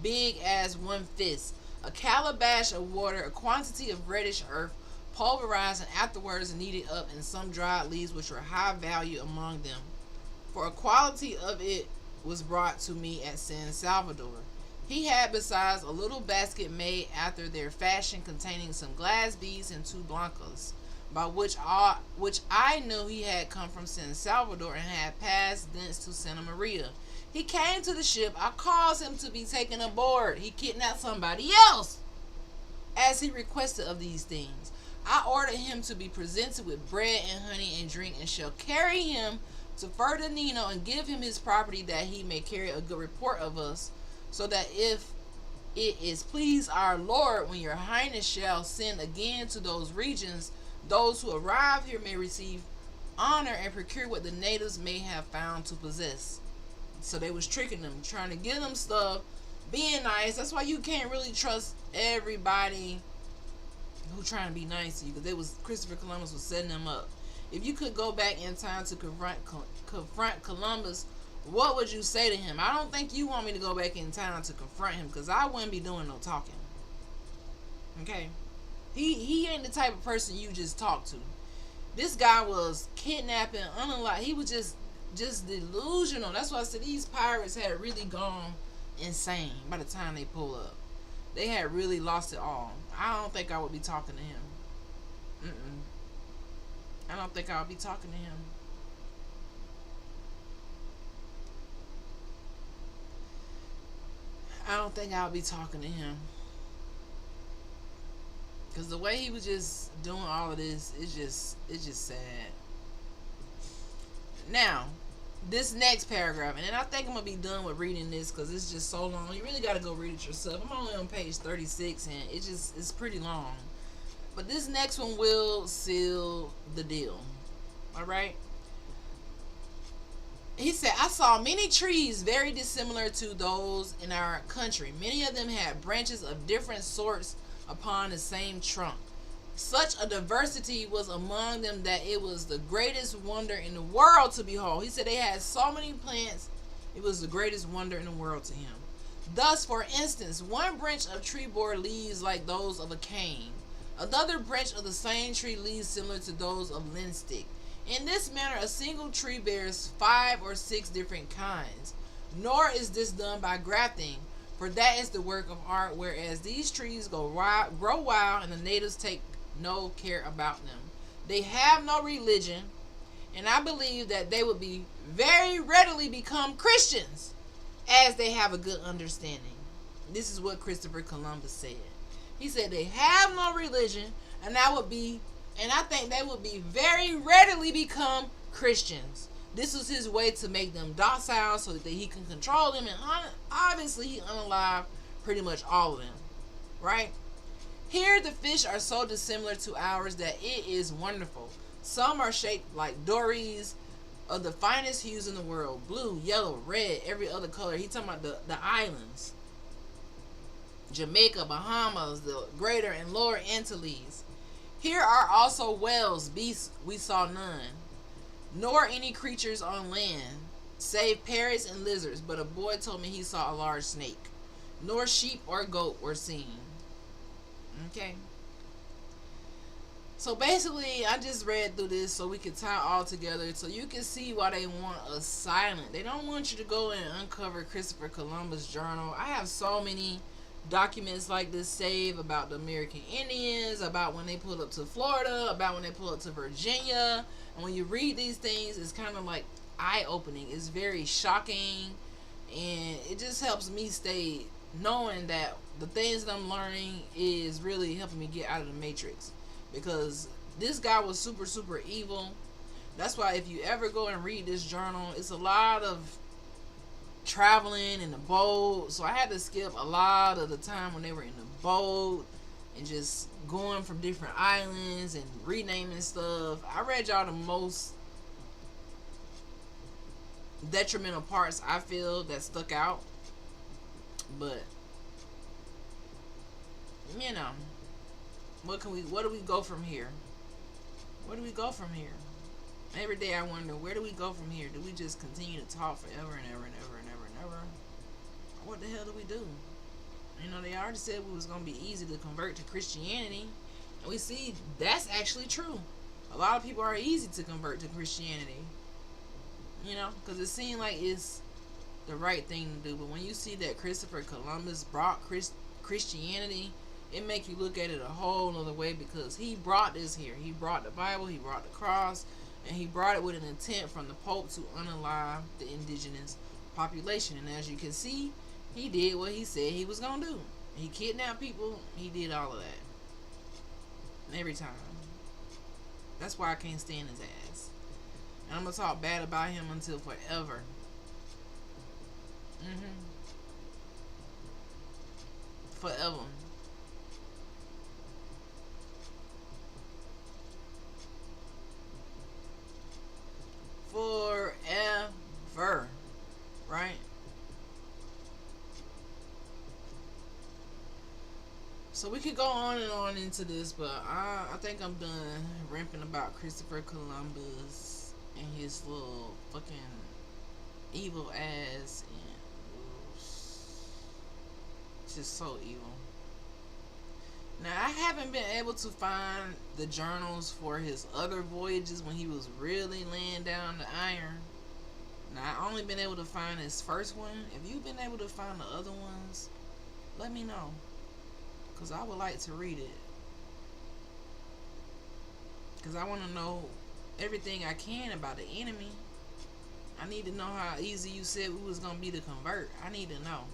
big as one fist, a calabash of water, a quantity of reddish earth, pulverized and afterwards kneaded up in some dried leaves which were high value among them. For a quality of it was brought to me at San Salvador. He had besides a little basket made after their fashion containing some glass beads and two blancas, by which I knew he had come from San Salvador and had passed thence to Santa Maria. He came to the ship. I caused him to be taken aboard. He kidnapped somebody else, as he requested of these things. I ordered him to be presented with bread and honey and drink, and shall carry him to Ferdinand and give him his property, that he may carry a good report of us, so that if it is please our Lord, when your highness shall send again to those regions, those who arrive here may receive honor and procure what the natives may have found to possess. So they was tricking them, trying to give them stuff, being nice. That's why you can't really trust everybody who trying to be nice to you, because Christopher Columbus was setting them up. If you could go back in time to confront Columbus, what would you say to him? I don't think you want me to go back in time to confront him, because I wouldn't be doing no talking. Okay? He ain't the type of person you just talk to. This guy was kidnapping, unalive. He was just delusional. That's why I said these pirates had really gone insane by the time they pull up. They had really lost it all. I don't think I would be talking to him. I don't think I would be talking to him. I don't think I would be talking to him. Because the way he was just doing all of this, it's just sad. Now, this next paragraph, and then I think I'm going to be done with reading this because it's just so long. You really got to go read it yourself. I'm only on page 36, and it's pretty long. But this next one will seal the deal. Alright? He said, I saw many trees very dissimilar to those in our country. Many of them had branches of different sorts upon the same trunk. Such a diversity was among them that it was the greatest wonder in the world to behold. He said they had so many plants, it was the greatest wonder in the world to him. Thus, for instance, one branch of tree bore leaves like those of a cane. Another branch of the same tree leaves similar to those of linstick. In this manner, a single tree bears 5 or 6 different kinds. Nor is this done by grafting, for that is the work of art, whereas these trees grow wild, and the natives take no care about them. They have no religion, and I believe that they would be very readily become Christians, as they have a good understanding. This is what Christopher Columbus said. He said they have no religion, and I think they would be very readily become Christians. This was his way to make them docile so that he can control them, and obviously he unalived pretty much all of them, right? Here the fish are so dissimilar to ours that it is wonderful. Some are shaped like dories of the finest hues in the world, blue, yellow, red, every other color. He talking about the islands, Jamaica, Bahamas, the Greater and Lower Antilles. Here are also whales, beasts we saw none, nor any creatures on land, save parrots and lizards, but a boy told me he saw a large snake. Nor sheep or goat were seen. Okay. So basically, I just read through this so we could tie all together so you can see why they want us silent. They don't want you to go and uncover Christopher Columbus' journal. I have so many documents like this saved about the American Indians, about when they pulled up to Florida, about when they pulled up to Virginia. And when you read these things, it's kind of like eye-opening. It's very shocking, and it just helps me stay knowing that the things that I'm learning is really helping me get out of the matrix, because this guy was super, super evil. That's why if you ever go and read this journal, it's a lot of traveling in the boat. So I had to skip a lot of the time when they were in the boat and just going from different islands and renaming stuff. I read y'all the most detrimental parts I feel that stuck out. But you know, what do we go from here? Where do we go from here? Every day I wonder, where do we go from here? Do we just continue to talk forever and ever and ever and ever and ever? What the hell do we do? You know, they already said it was going to be easy to convert to Christianity. And we see that's actually true. A lot of people are easy to convert to Christianity. You know, because it seemed like it's the right thing to do. But when you see that Christopher Columbus brought Christianity, it makes you look at it a whole other way, because he brought this here. He brought the Bible, he brought the cross, and he brought it with an intent from the Pope to unalive the indigenous population. And as you can see, he did what he said he was going to do. He kidnapped people. He did all of that. Every time. That's why I can't stand his ass. And I'm going to talk bad about him until forever. Forever. Forever. Right? So we could go on and on into this, but I think I'm done ramping about Christopher Columbus and his little fucking evil ass, and just so evil. Now, I haven't been able to find the journals for his other voyages when he was really laying down the iron. Now, I only been able to find his first one. If you've been able to find the other ones, let me know, because I would like to read it. Because I want to know everything I can about the enemy. I need to know how easy you said we was going to be to convert. I need to know.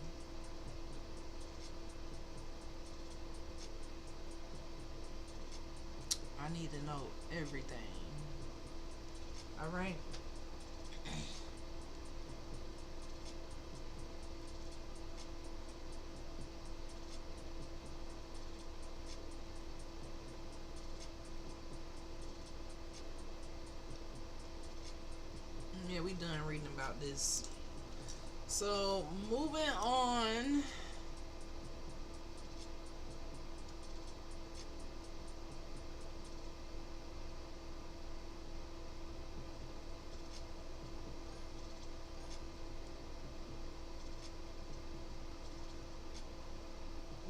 I need to know everything. Alright? Yeah, we done reading about this. So, moving on.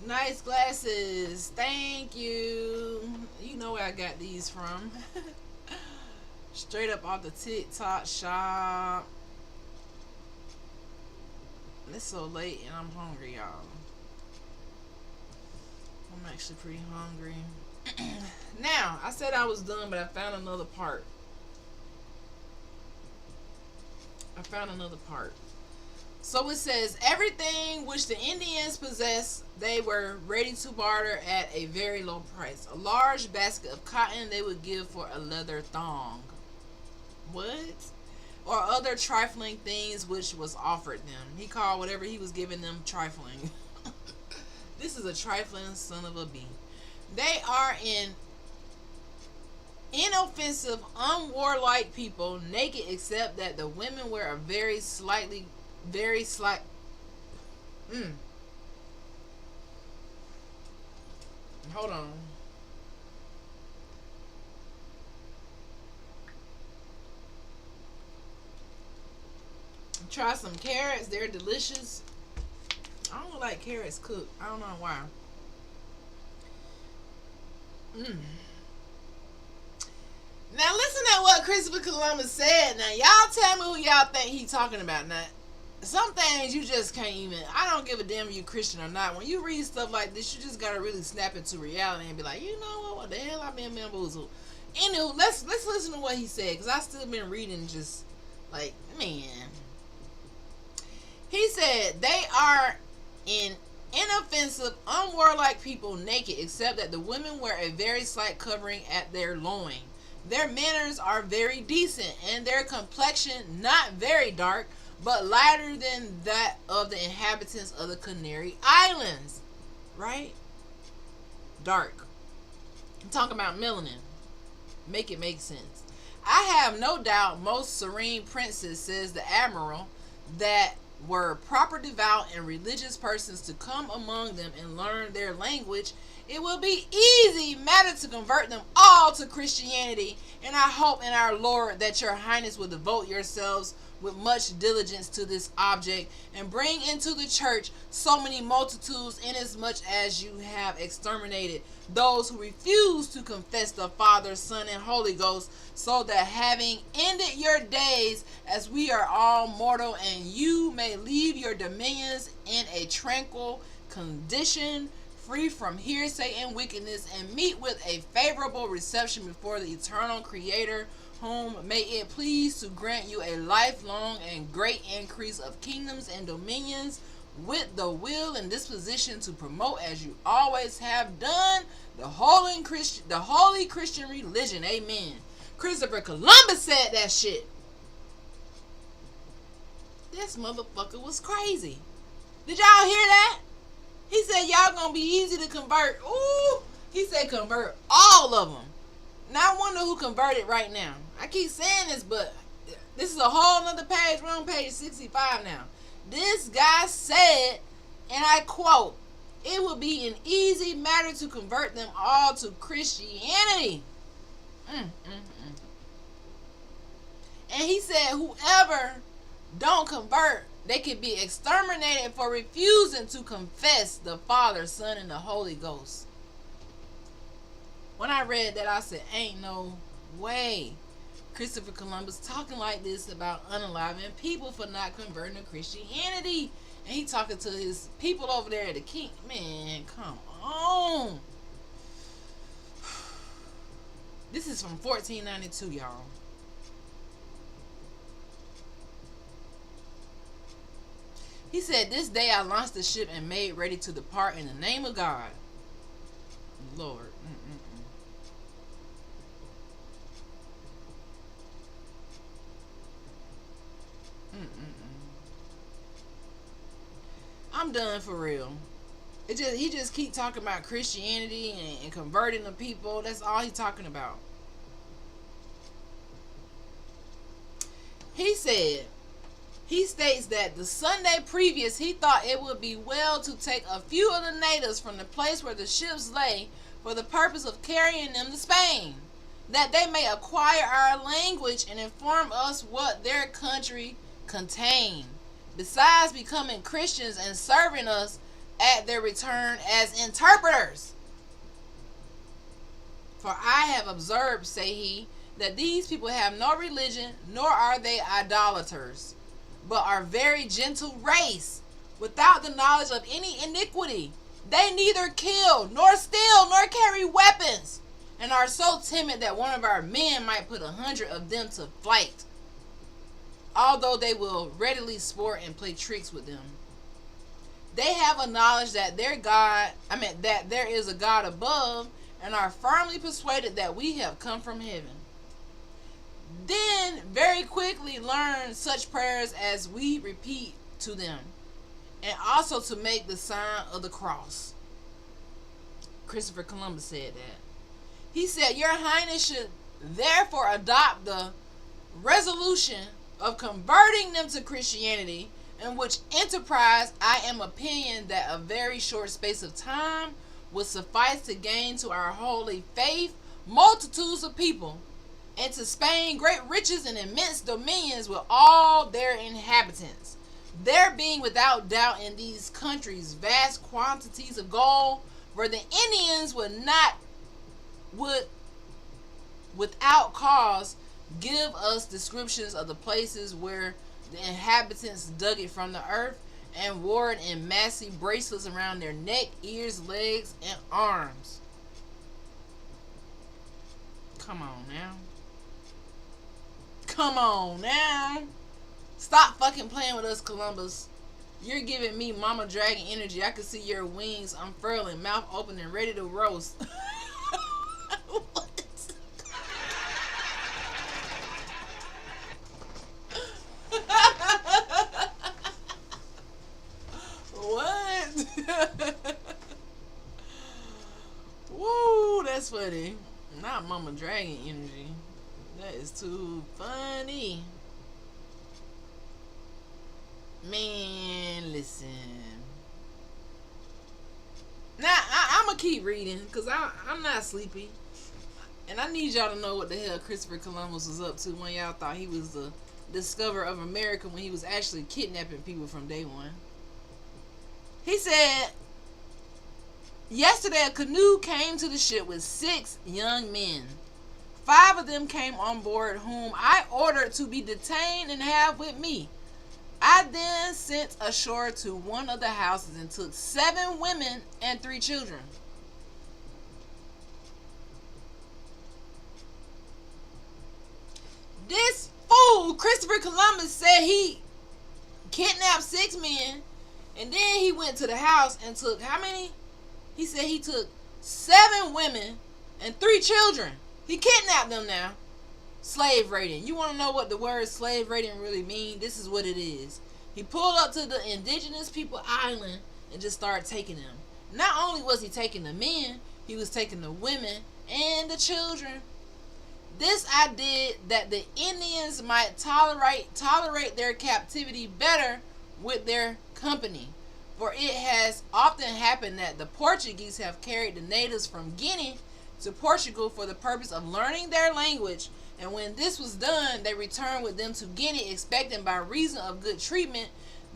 Nice glasses. Thank you. You know where I got these from. Straight up off the TikTok shop. It's so late and I'm hungry, y'all. I'm actually pretty hungry. Now, I said I was done, but I found another part. So it says, everything which the Indians possessed, they were ready to barter at a very low price. A large basket of cotton they would give for a leather thong. What? Or other trifling things which was offered them. He called whatever he was giving them trifling. This is a trifling son of a bee. They are inoffensive, unwarlike people, naked except that the women wear a very slight. Hold on. Try some carrots. They're delicious. I don't like carrots cooked. I don't know why. Now listen at what Christopher Columbus said. Now y'all tell me who y'all think he talking about. Now some things you just can't even. I don't give a damn if you Christian or not. When you read stuff like this, you just gotta really snap into reality and be like, you know what the hell, I've been bamboozled. Anywho, let's listen to what he said, because I still been reading just like, man. He said they are inoffensive, unwarlike people, naked except that the women wear a very slight covering at their loin. Their manners are very decent, and their complexion not very dark, but lighter than that of the inhabitants of the Canary Islands. Right? Dark. I'm talking about melanin. Make it make sense. I have no doubt most serene princes, says the admiral, that were proper devout and religious persons to come among them and learn their language, it will be easy matter to convert them all to Christianity. And I hope in our Lord that your highness will devote yourselves with much diligence to this object, and bring into the church so many multitudes, inasmuch as you have exterminated those who refuse to confess the Father, Son, and Holy Ghost, so that having ended your days, as we are all mortal, and you may leave your dominions in a tranquil condition, free from hearsay and wickedness, and meet with a favorable reception before the eternal Creator, whom may it please to grant you a lifelong and great increase of kingdoms and dominions, with the will and disposition to promote, as you always have done, the holy Christian religion. Amen. Christopher Columbus said that shit. This motherfucker was crazy. Did y'all hear that? He said y'all gonna be easy to convert. Ooh, he said convert all of them. Now I wonder who converted right now. I keep saying this, but this is a whole nother page. We're on page 65 now. This guy said, and I quote, "It would be an easy matter to convert them all to Christianity." And he said whoever don't convert, they could be exterminated for refusing to confess the Father, Son, and the Holy Ghost. When I read that, I said, ain't no way Christopher Columbus talking like this about unaliving people for not converting to Christianity. And he talking to his people over there at the king. Man, come on. This is from 1492, y'all. He said, "This day I launched the ship and made ready to depart in the name of God." Lord. I'm done for real. He just keep talking about Christianity and converting the people. That's all he's talking about. He states that the Sunday previous, he thought it would be well to take a few of the natives from the place where the ships lay for the purpose of carrying them to Spain, that they may acquire our language and inform us what their country contained, besides becoming Christians and serving us at their return as interpreters. For I have observed, say he, that these people have no religion, nor are they idolaters, but are very gentle race, without the knowledge of any iniquity. They neither kill, nor steal, nor carry weapons, and are so timid that one of our men might put 100 of them to flight, although they will readily sport and play tricks with them. They have a knowledge that that there is a God above, and are firmly persuaded that we have come from heaven. Then very quickly learn such prayers as we repeat to them, and also to make the sign of the cross. Christopher Columbus said that. He said, "Your Highness should therefore adopt the resolution of converting them to Christianity, in which enterprise I am opinion that a very short space of time would suffice to gain to our holy faith multitudes of people, and to Spain great riches and immense dominions with all their inhabitants. There being without doubt in these countries vast quantities of gold, where the Indians would without cause give us descriptions of the places where the inhabitants dug it from the earth, and wore it in massive bracelets around their neck, ears, legs, and arms." Come on now. Come on now. Stop fucking playing with us, Columbus. You're giving me Mama Dragon energy. I can see your wings unfurling, mouth open and ready to roast. What? not Mama Dragon energy. That is too funny. Man, listen. Now, I'm going to keep reading because I'm not sleepy. And I need y'all to know what the hell Christopher Columbus was up to when y'all thought he was the discoverer of America when he was actually kidnapping people from day one. He said, yesterday a canoe came to the ship with 6 young men. 5 of them came on board whom I ordered to be detained and have with me. I then sent ashore to one of the houses and took 7 women and 3 children. This fool, Christopher Columbus, said he kidnapped 6 men and then he went to the house and took how many? He said he took 7 women and 3 children. He kidnapped them now. Slave raiding. You want to know what the word slave raiding really means? This is what it is. He pulled up to the indigenous people island and just started taking them. Not only was he taking the men, he was taking the women and the children. This I did that the Indians might tolerate their captivity better with their company. For it has often happened that the Portuguese have carried the natives from Guinea to Portugal for the purpose of learning their language, and when this was done, they returned with them to Guinea, expecting by reason of good treatment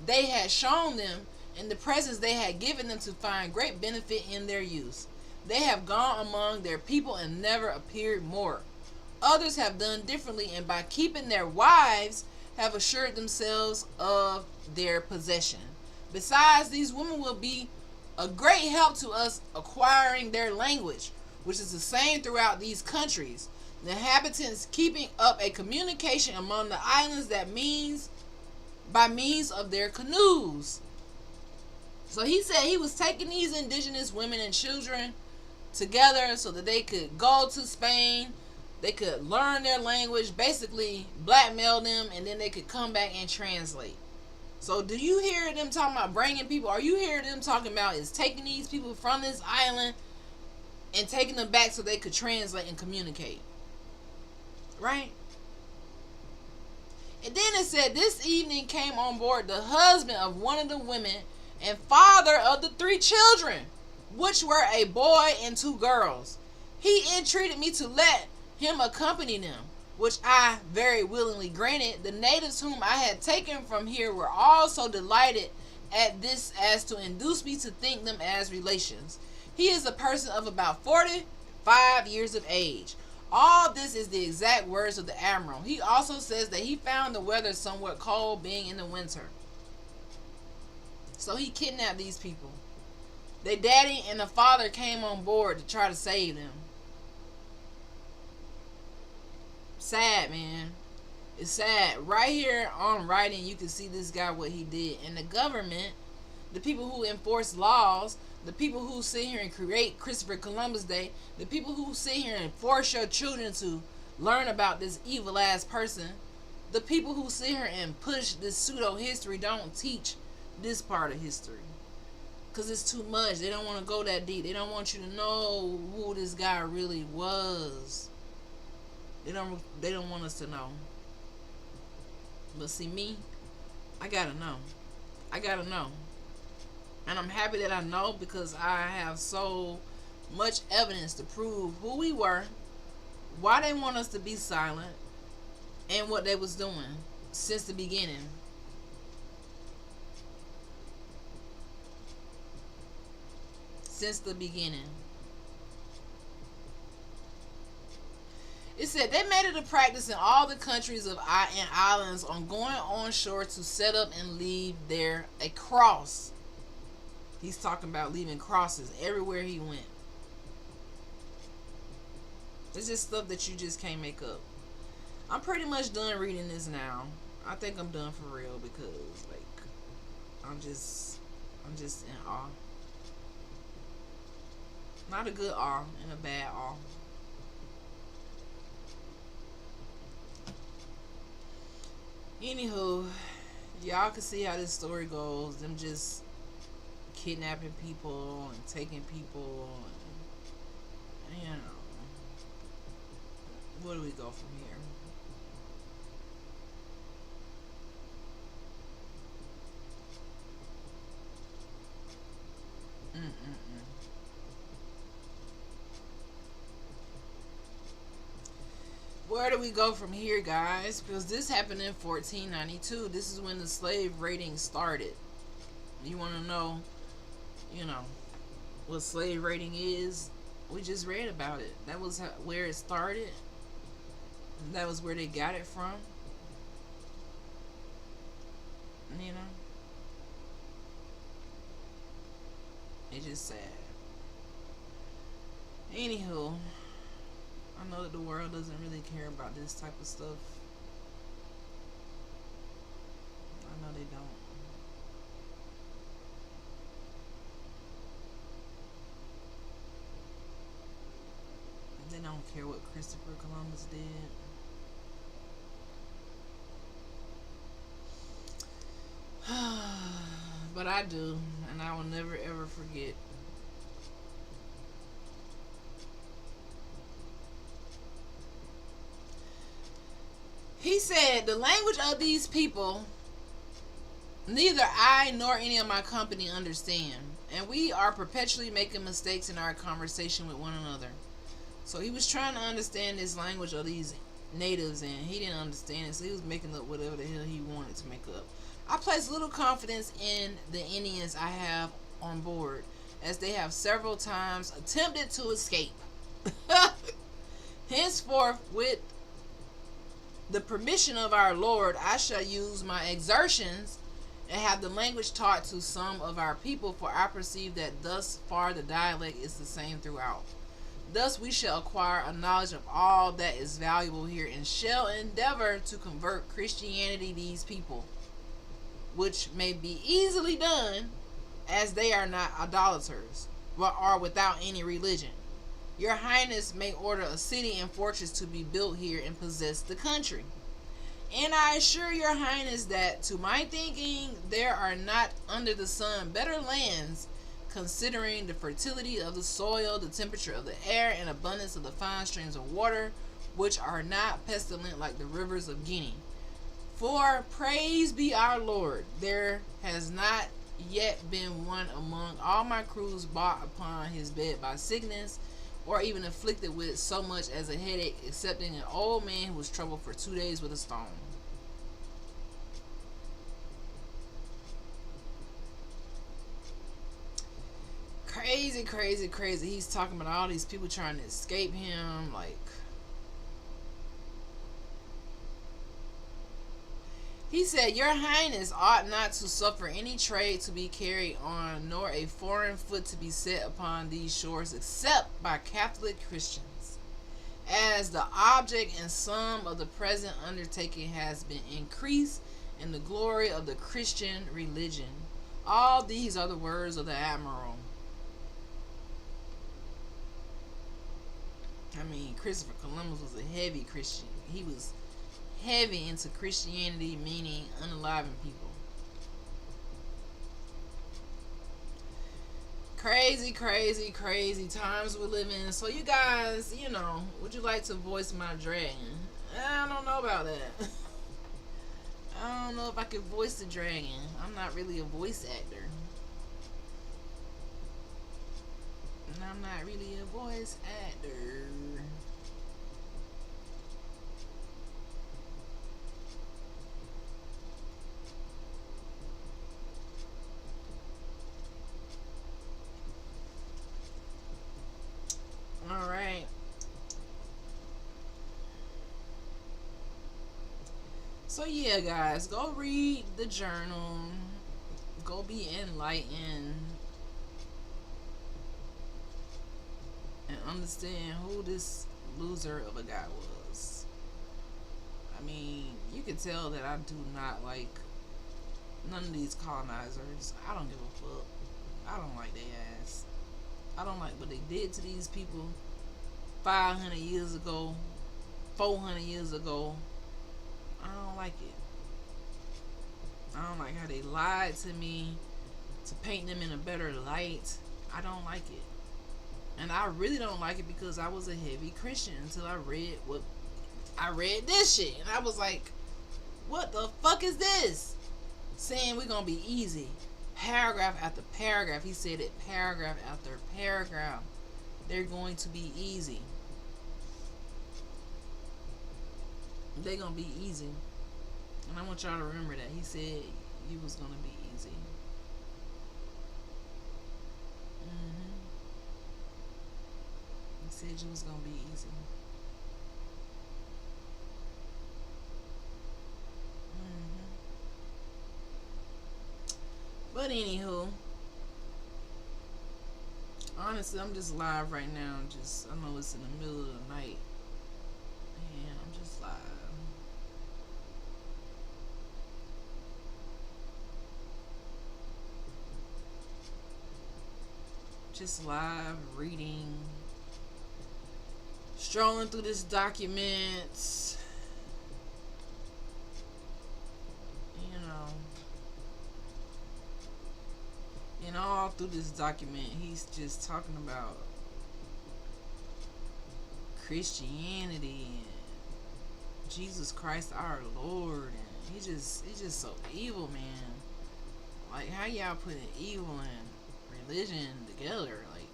they had shown them and the presents they had given them to find great benefit in their use. They have gone among their people and never appeared more. Others have done differently, and by keeping their wives have assured themselves of their possession. Besides, these women will be a great help to us acquiring their language, which is the same throughout these countries. The inhabitants keeping up a communication among the islands that means by means of their canoes. So he said he was taking these indigenous women and children together so that they could go to Spain, they could learn their language, basically blackmail them, and then they could come back and translate. So do you hear them talking about bringing people? Are you hearing them talking about is taking these people from this island and taking them back so they could translate and communicate? Right? And then it said this evening came on board the husband of one of the women and father of the 3 children, which were a boy and 2 girls. He entreated me to let him accompany them, which I very willingly granted. The natives whom I had taken from here were all so delighted at this as to induce me to think them as relations. He is a person of about 45 years of age. All this is the exact words of the admiral. He also says that he found the weather somewhat cold, being in the winter. So he kidnapped these people. Their daddy and the father came on board to try to save them. Sad, man. It's sad. Right here on writing, you can see this guy, what he did. And the government, the people who enforce laws, the people who sit here and create Christopher Columbus Day, the people who sit here and force your children to learn about this evil ass person, the people who sit here and push this pseudo history don't teach this part of history. Because it's too much. They don't want to go that deep. They don't want you to know who this guy really was. They don't want us to know. But see me, I gotta know. I gotta know. And I'm happy that I know, because I have so much evidence to prove who we were, why they want us to be silent, and what they was doing since the beginning. Since the beginning. It said they made it a practice in all the countries and islands on going on shore to set up and leave there a cross. He's talking about leaving crosses everywhere he went. It's just stuff that you just can't make up. I'm pretty much done reading this now. I think I'm done for real, because like I'm just in awe. Not a good awe, and a bad awe. Anywho, y'all can see how this story goes. Them just kidnapping people and taking people, and, you know. Where do we go from here? Mm-mm-mm. Where do we go from here, guys? Because this happened in 1492. This is when the slave raiding started. You want to know, you know, what slave raiding is? We just read about it. That was where it started. That was where they got it from. You know, it's just sad. Anywho, I know that the world doesn't really care about this type of stuff. I know they don't. They don't care what Christopher Columbus did. But I do, and I will never ever forget. He said, the language of these people, neither I nor any of my company understand, and we are perpetually making mistakes in our conversation with one another. So he was trying to understand this language of these natives, and he didn't understand it, so he was making up whatever the hell he wanted to make up. I place little confidence in the Indians I have on board, as they have several times attempted to escape. Henceforth, with the permission of our Lord, I shall use my exertions and have the language taught to some of our people, for I perceive that thus far the dialect is the same throughout. Thus we shall acquire a knowledge of all that is valuable here, and shall endeavor to convert Christianity these people, which may be easily done, as they are not idolaters, but are without any religion. Your Highness may order a city and fortress to be built here and possess the country. And I assure your Highness that, to my thinking, there are not under the sun better lands, considering the fertility of the soil, the temperature of the air, and abundance of the fine streams of water, which are not pestilent like the rivers of Guinea. For praise be our Lord, there has not yet been one among all my crews brought upon his bed by sickness, or even afflicted with so much as a headache, excepting an old man who was troubled for 2 days with a stone. Crazy, crazy, crazy. He's talking about all these people trying to escape him. Like, he said, your Highness ought not to suffer any trade to be carried on, nor a foreign foot to be set upon these shores, except by Catholic Christians, as the object and sum of the present undertaking has been increased in the glory of the Christian religion. All these are the words of the Admiral. I mean, Christopher Columbus was a heavy Christian. He was heavy into Christianity, meaning unaliving people. Crazy, crazy, crazy times we live in. So you guys, you know, would you like to voice my dragon? I don't know about that. I don't know if I could voice the dragon. I'm not really a voice actor. And I'm not really a voice actor. Alright. So yeah, guys, go read the journal. Go be enlightened. And understand who this loser of a guy was. I mean, you can tell that I do not like none of these colonizers. I don't give a fuck. I don't like their ass. I don't like what they did to these people 500 years ago, 400 years ago. I don't like it. I don't like how they lied to me to paint them in a better light. I don't like it. And I really don't like it because I was a heavy Christian until I read what I read this shit and I was like, what the fuck is this? Saying we're gonna be easy. Paragraph after paragraph. He said it paragraph after paragraph. They're going to be easy. They're gonna be easy. And I want y'all to remember that. He said you was gonna be easy. He said you was gonna be easy. But anywho, honestly, I'm just live right now. I know it's in the middle of the night, and I'm just live. Just live reading, strolling through this document. And all through this document, he's just talking about Christianity and Jesus Christ our Lord, and he's just so evil, man. Like, how y'all putting evil and religion together? Like,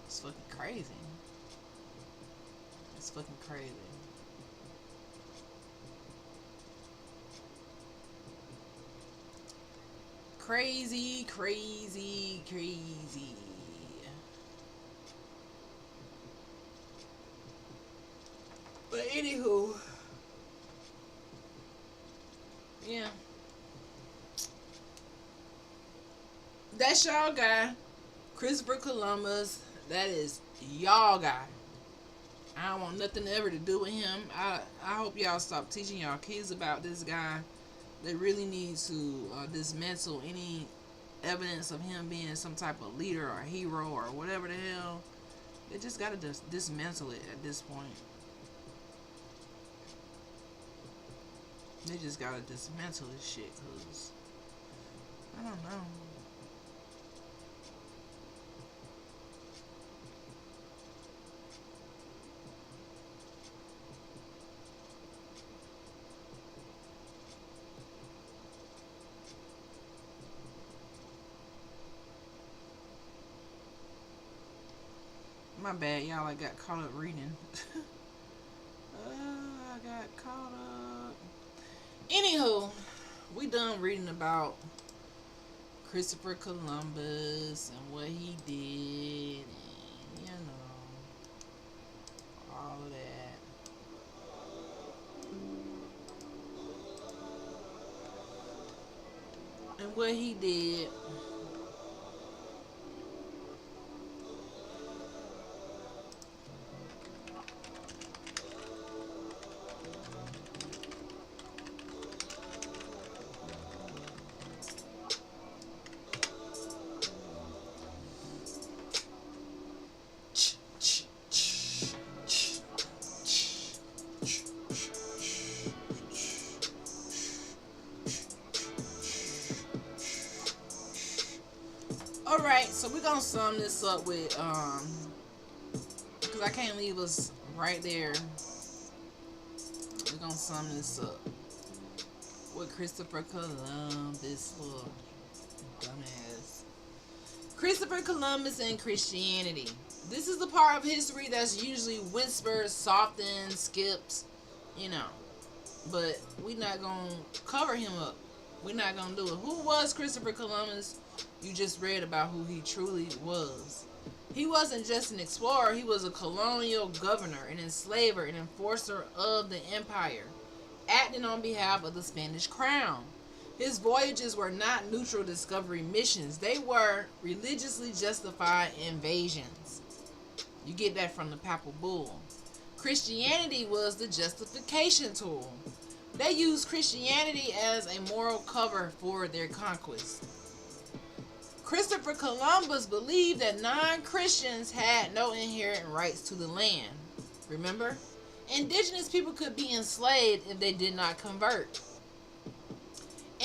it's fucking crazy. It's fucking crazy. Crazy, crazy, crazy. But anywho, yeah, that's y'all guy, Christopher Columbus. That is y'all guy. I don't want nothing ever to do with him. I hope y'all stop teaching y'all kids about this guy. They really need to dismantle any evidence of him being some type of leader or hero or whatever the hell. They just gotta dismantle it at this point. They just gotta dismantle this shit, cause I don't know. My bad, y'all. I got caught up reading. I got caught up. Anywho, we done reading about Christopher Columbus and what he did, and all of that, and what he did. Alright, so we're gonna sum this up with, because I can't leave us right there. We're gonna sum this up with Christopher Columbus, little dumbass. Christopher Columbus and Christianity. This is the part of history that's usually whispered, softened, skipped, but we're not gonna cover him up. We're not gonna do it. Who was Christopher Columbus? You just read about who he truly was. He wasn't just an explorer. He was a colonial governor, an enslaver, an enforcer of the empire, acting on behalf of the Spanish crown. His voyages were not neutral discovery missions. They were religiously justified invasions. You get that from the Papal Bull. Christianity was the justification tool. They used Christianity as a moral cover for their conquest. Christopher Columbus believed that non-Christians had no inherent rights to the land. Remember? Indigenous people could be enslaved if they did not convert.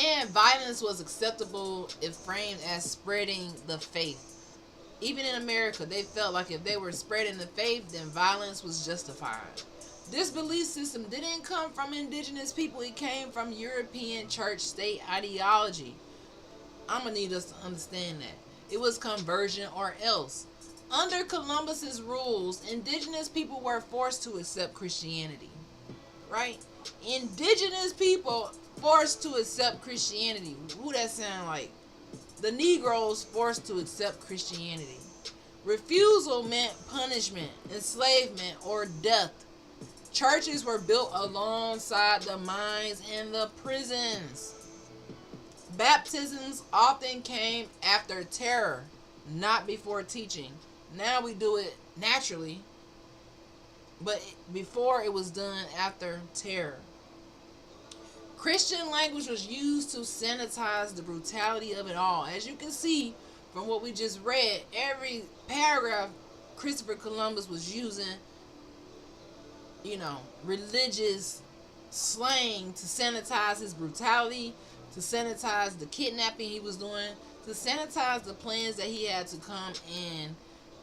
And violence was acceptable if framed as spreading the faith. Even in America, they felt like if they were spreading the faith, then violence was justified. This belief system didn't come from indigenous people, it came from European church state ideology. I'm gonna need us to understand that. It was conversion or else. Under Columbus's rules, indigenous people were forced to accept Christianity. Right? Indigenous people forced to accept Christianity. Who that sound like? The Negroes forced to accept Christianity. Refusal meant punishment, enslavement, or death. Churches were built alongside the mines and the prisons. Baptisms often came after terror, not before teaching. Now we do it naturally, but before it was done after terror. Christian language was used to sanitize the brutality of it all. As you can see from what we just read, every paragraph Christopher Columbus was using, religious slang to sanitize his brutality, to sanitize the kidnapping he was doing, to sanitize the plans that he had to come and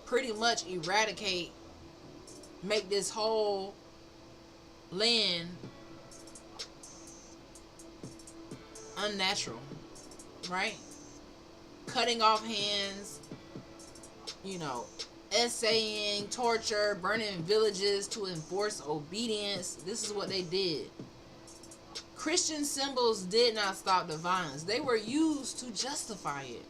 pretty much eradicate, make this whole land unnatural, right? Cutting off hands, essaying, torture, burning villages to enforce obedience. This is what they did. Christian symbols did not stop the violence. They were used to justify it.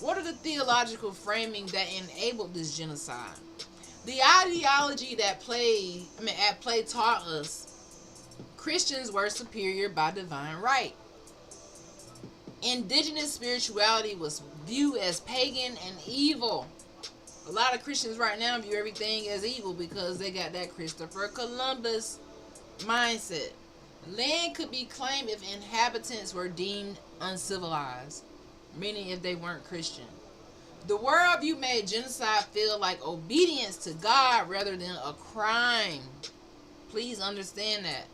What are the theological framing that enabled this genocide? The ideology at play taught us Christians were superior by divine right. Indigenous spirituality was viewed as pagan and evil. A lot of Christians right now view everything as evil because they got that Christopher Columbus mindset. Land could be claimed if inhabitants were deemed uncivilized, meaning if they weren't Christian. The worldview made genocide feel like obedience to God rather than a crime. Please understand that.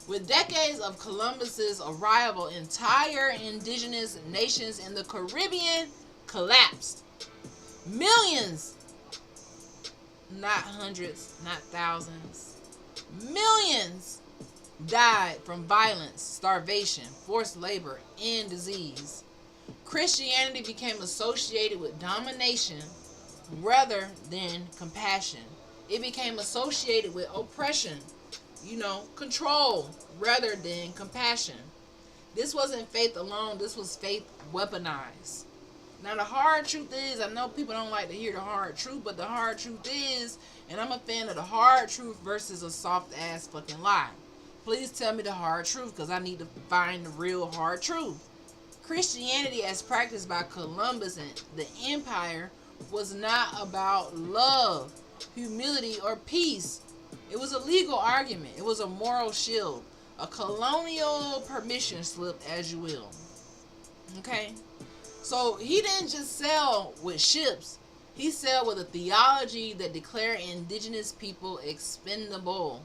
With decades of Columbus's arrival, entire indigenous nations in the Caribbean collapsed. Millions, not hundreds, not thousands, millions died from violence, starvation, forced labor, and disease. Christianity became associated with domination rather than compassion. It became associated with oppression, control rather than compassion. This wasn't faith alone, this was faith weaponized. Now the hard truth is, I know people don't like to hear the hard truth, but the hard truth is, and I'm a fan of the hard truth versus a soft ass fucking lie. Please tell me the hard truth because I need to find the real hard truth. Christianity as practiced by Columbus and the empire was not about love, humility, or peace. It was a legal argument. It was a moral shield. A colonial permission slip, as you will. Okay? So he didn't just sell with ships. He sailed with a theology that declared indigenous people expendable.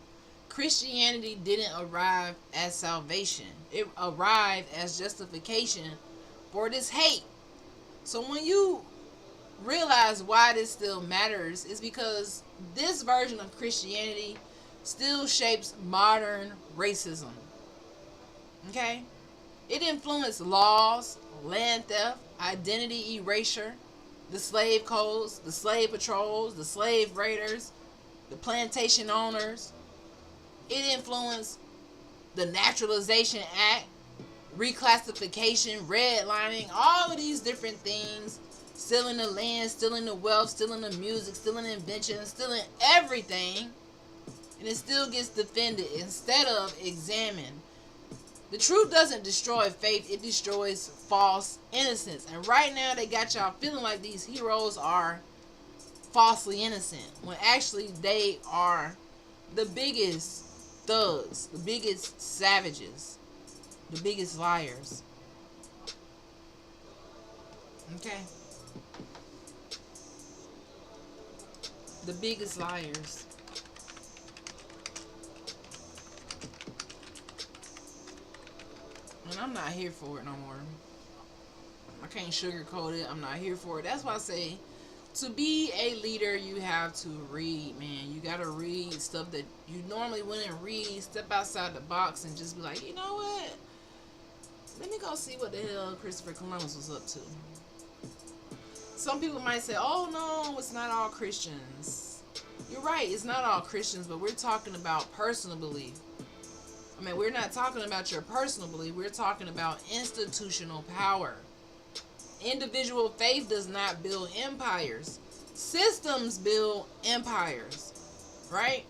Christianity didn't arrive as salvation. It arrived as justification for this hate. So when you realize why this still matters, is because this version of Christianity still shapes modern racism. Okay? It influenced laws, land theft, identity erasure, the slave codes, the slave patrols, the slave raiders, the plantation owners. It influenced the Naturalization Act, reclassification, redlining, all of these different things, stealing the land, stealing the wealth, stealing the music, stealing inventions, stealing everything, and it still gets defended instead of examined. The truth doesn't destroy faith, it destroys false innocence. And right now they got y'all feeling like these heroes are falsely innocent, when actually they are the biggest thugs, the biggest savages, the biggest liars. Okay? The biggest liars. And I'm not here for it no more. I can't sugarcoat it. I'm not here for it. That's why I say To be a leader, you have to read, man. You gotta read stuff that you normally wouldn't read. Step outside the box and just be like, you know what? Let me go see what the hell Christopher Columbus was up to. Some people might say, oh no, it's not all Christians. You're right, it's not all Christians, but we're talking about personal belief. I mean, we're not talking about your personal belief. We're talking about institutional power. Individual faith does not build empires. Systems build empires, right?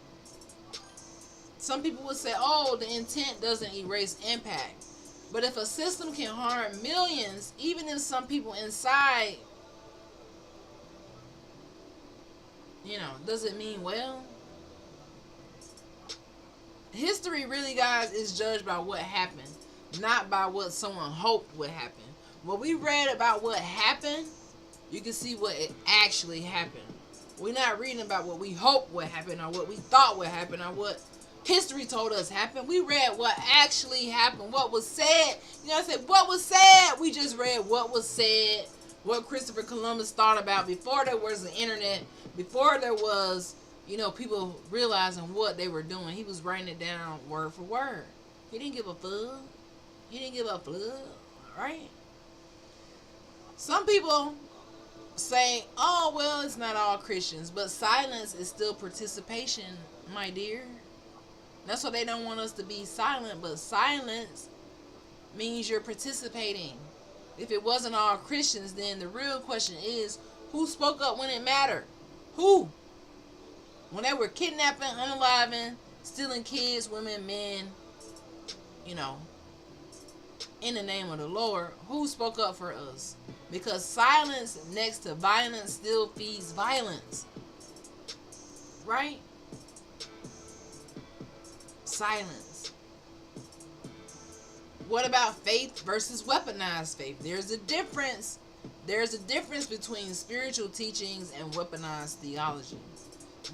Some people would say, oh, the intent doesn't erase impact. But if a system can harm millions, even if some people inside, does it mean well? History really, guys, is judged by what happened, not by what someone hoped would happen. When we read about what happened, you can see what it actually happened. We're not reading about what we hoped would happen or what we thought would happen or what history told us happened. We read what actually happened, what was said. I said, what was said? We just read what was said, what Christopher Columbus thought about before there was the internet, before there was, people realizing what they were doing. He was writing it down word for word. He didn't give a fuck. He didn't give a fuck, right? Some people say, oh, well, it's not all Christians, but silence is still participation, my dear. That's why they don't want us to be silent, but silence means you're participating. If it wasn't all Christians, then the real question is, who spoke up when it mattered? Who? When they were kidnapping, unaliving, stealing kids, women, men, in the name of the Lord, who spoke up for us? Because silence next to violence still feeds violence. Right? Silence. What about faith versus weaponized faith? There's a difference. There's a difference between spiritual teachings and weaponized theology.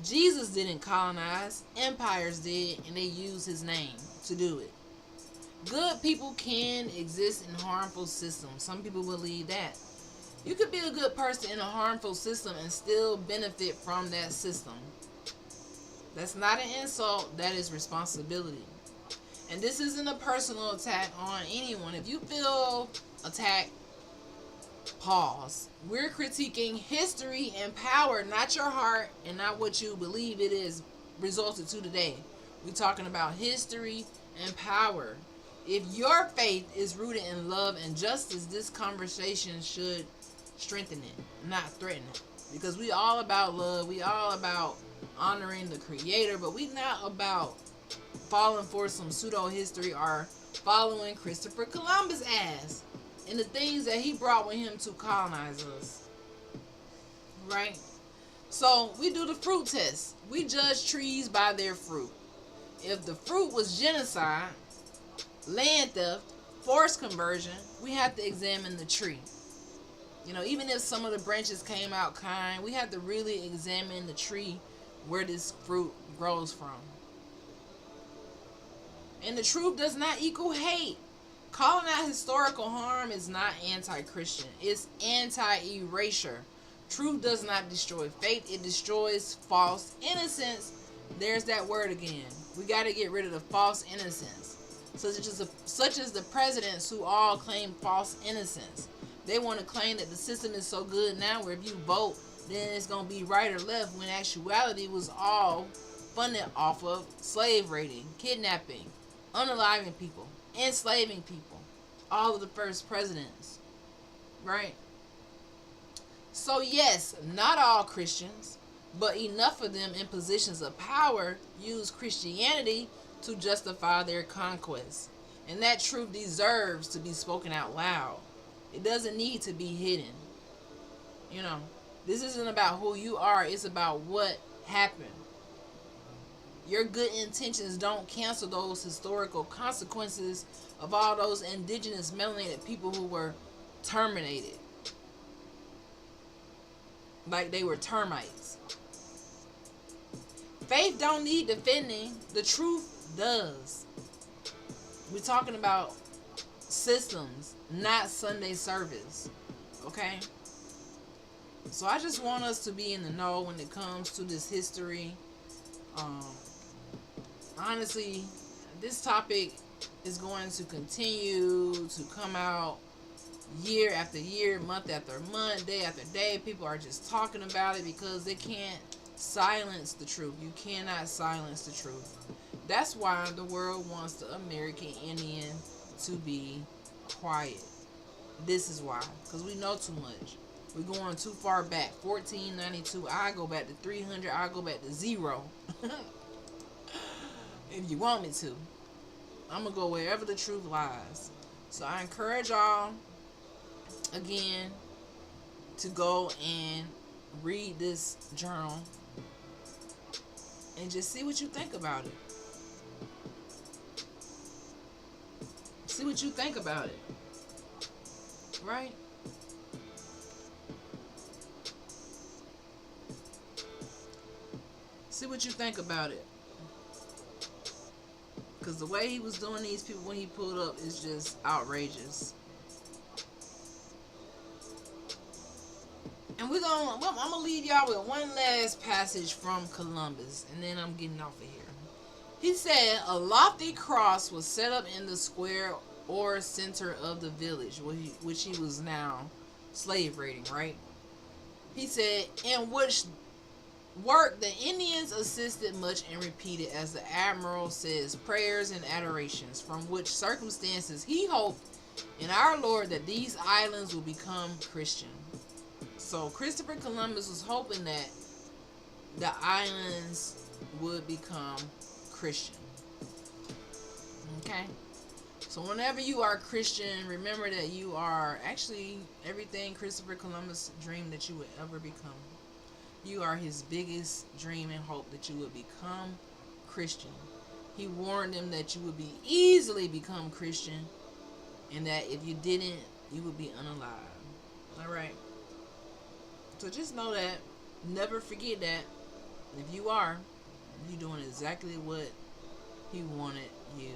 Jesus didn't colonize. Empires did, and they used his name to do it. Good people can exist in harmful systems. Some people believe that. You could be a good person in a harmful system and still benefit from that system. That's not an insult. That is responsibility. And this isn't a personal attack on anyone. If you feel attacked, pause. We're critiquing history and power, not your heart and not what you believe it is resulted to today. We're talking about history and power. If your faith is rooted in love and justice, this conversation should strengthen it, not threaten it. Because we all about love. We all about honoring the Creator, but we not about falling for some pseudo history or following Christopher Columbus' ass and the things that he brought with him to colonize us. Right? So we do the fruit test. We judge trees by their fruit. If the fruit was genocide, land theft, forced conversion, we have to examine the tree. Even if some of the branches came out kind, we have to really examine the tree where this fruit grows from. And the truth does not equal hate. Calling out historical harm is not anti-Christian. It's anti-erasure. Truth does not destroy faith. It destroys false innocence. There's that word again. We got to get rid of the false innocence. Such as the presidents who all claim false innocence. They want to claim that the system is so good now where if you vote, then it's going to be right or left, when actuality was all funded off of slave raiding, kidnapping, unaliving people, enslaving people. All of the first presidents. Right? So yes, not all Christians, but enough of them in positions of power use Christianity to justify their conquest. And that truth deserves to be spoken out loud. It doesn't need to be hidden. This isn't about who you are. It's about what happened. Your good intentions don't cancel those historical consequences of all those indigenous melanated people who were terminated. Like they were termites. Faith don't need defending. The truth does. We're talking about systems, not Sunday service. Okay? So I just want us to be in the know when it comes to this history. Um, Honestly, this topic is going to continue to come out year after year, month after month, day after day. People are just talking about it because they can't silence the truth. You cannot silence the truth. That's why the world wants the American Indian to be quiet. This is why. Because we know too much. We're going too far back. 1492. I go back to 300. I go back to 0. If you want me to. I'm going to go wherever the truth lies. So I encourage y'all, again, to go and read this journal and just see what you think about it. See what you think about it. Right? See what you think about it. Because the way he was doing these people when he pulled up is just outrageous. And I'm gonna leave y'all with one last passage from Columbus, and then I'm getting off of here. He said, a lofty cross was set up in the square or center of the village, which he was now slave raiding, right? He said, in which work the Indians assisted much and repeated, as the admiral says, prayers and adorations, from which circumstances he hoped in our Lord that these islands will become Christian. So Christopher Columbus was hoping that the islands would become Christian. Okay? So whenever you are Christian, remember that you are actually everything Christopher Columbus dreamed that you would ever become. You are his biggest dream and hope, that you would become Christian. He warned them that you would be easily become Christian, and that if you didn't, you would be unalive. Alright? So just know that. Never forget that. If you are, you're doing exactly what he wanted you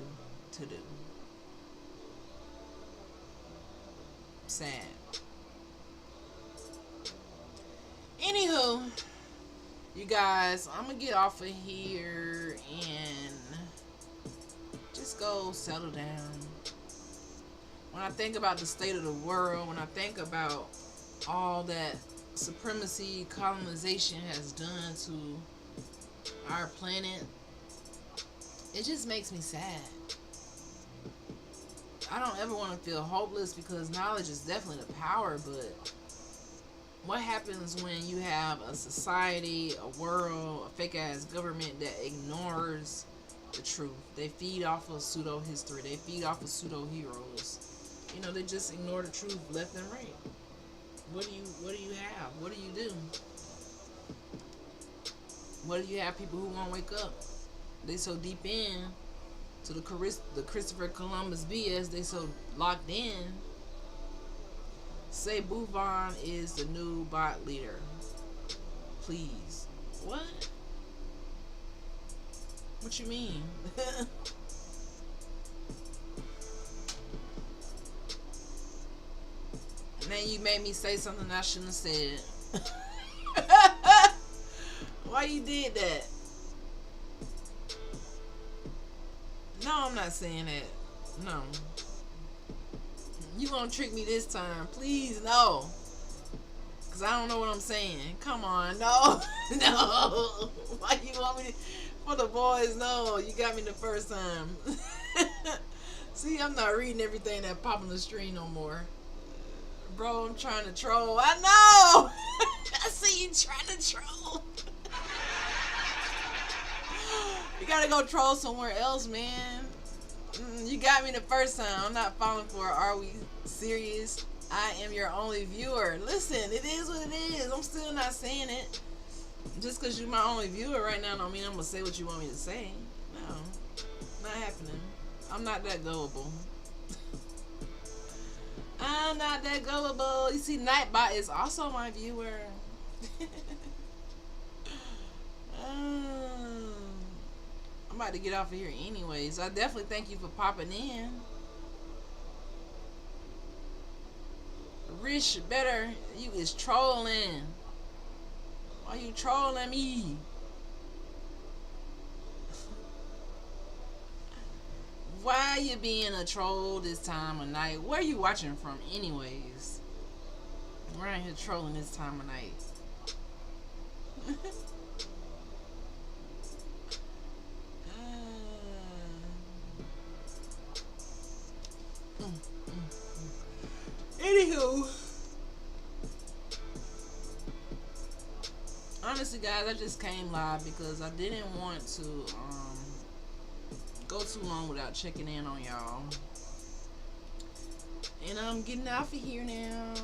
to do. Sad. Anywho, you guys, I'm gonna get off of here and just go settle down. When I think about the state of the world, when I think about all that supremacy, colonization has done to our planet, it just makes me sad. I don't ever want to feel hopeless, because knowledge is definitely the power, but what happens when you have a society, a world, a fake ass government that ignores the truth? They feed off of pseudo history. They feed off of pseudo heroes. You know, they just ignore the truth left and right. What do you have? What do you do? What do you have? People who won't wake up. They so deep in to the Christopher Columbus BS. They so locked in. Say Bouvon is the new bot leader. Please. What? What you mean? And then you made me say something I shouldn't have said. Why you did that? No, I'm not saying that. No. You gonna trick me this time. Please, no. Because I don't know what I'm saying. Come on, no. No. Why you want me to... For the boys, no. You got me the first time. See, I'm not reading everything that pop on the screen no more. Bro, I'm trying to troll. I know. I see you trying to troll. You gotta go troll somewhere else, man. You got me the first time. I'm not falling for it. Are we serious? I am your only viewer. Listen, it is what it is. I'm still not saying it. Just because you're my only viewer right now don't mean I'm going to say what you want me to say. No. Not happening. I'm not that gullible. I'm not that gullible. You see, Nightbot is also my viewer. I'm about to get off of here anyways. I definitely thank you for popping in. Rich better, you is trolling. Why you trolling me? Why you being a troll this time of night? Where you watching from anyways? We're out here trolling this time of night. Anywho, honestly, guys, I just came live because I didn't want to go too long without checking in on y'all, and I'm getting off of here now.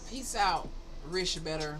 Peace out, Rich Better.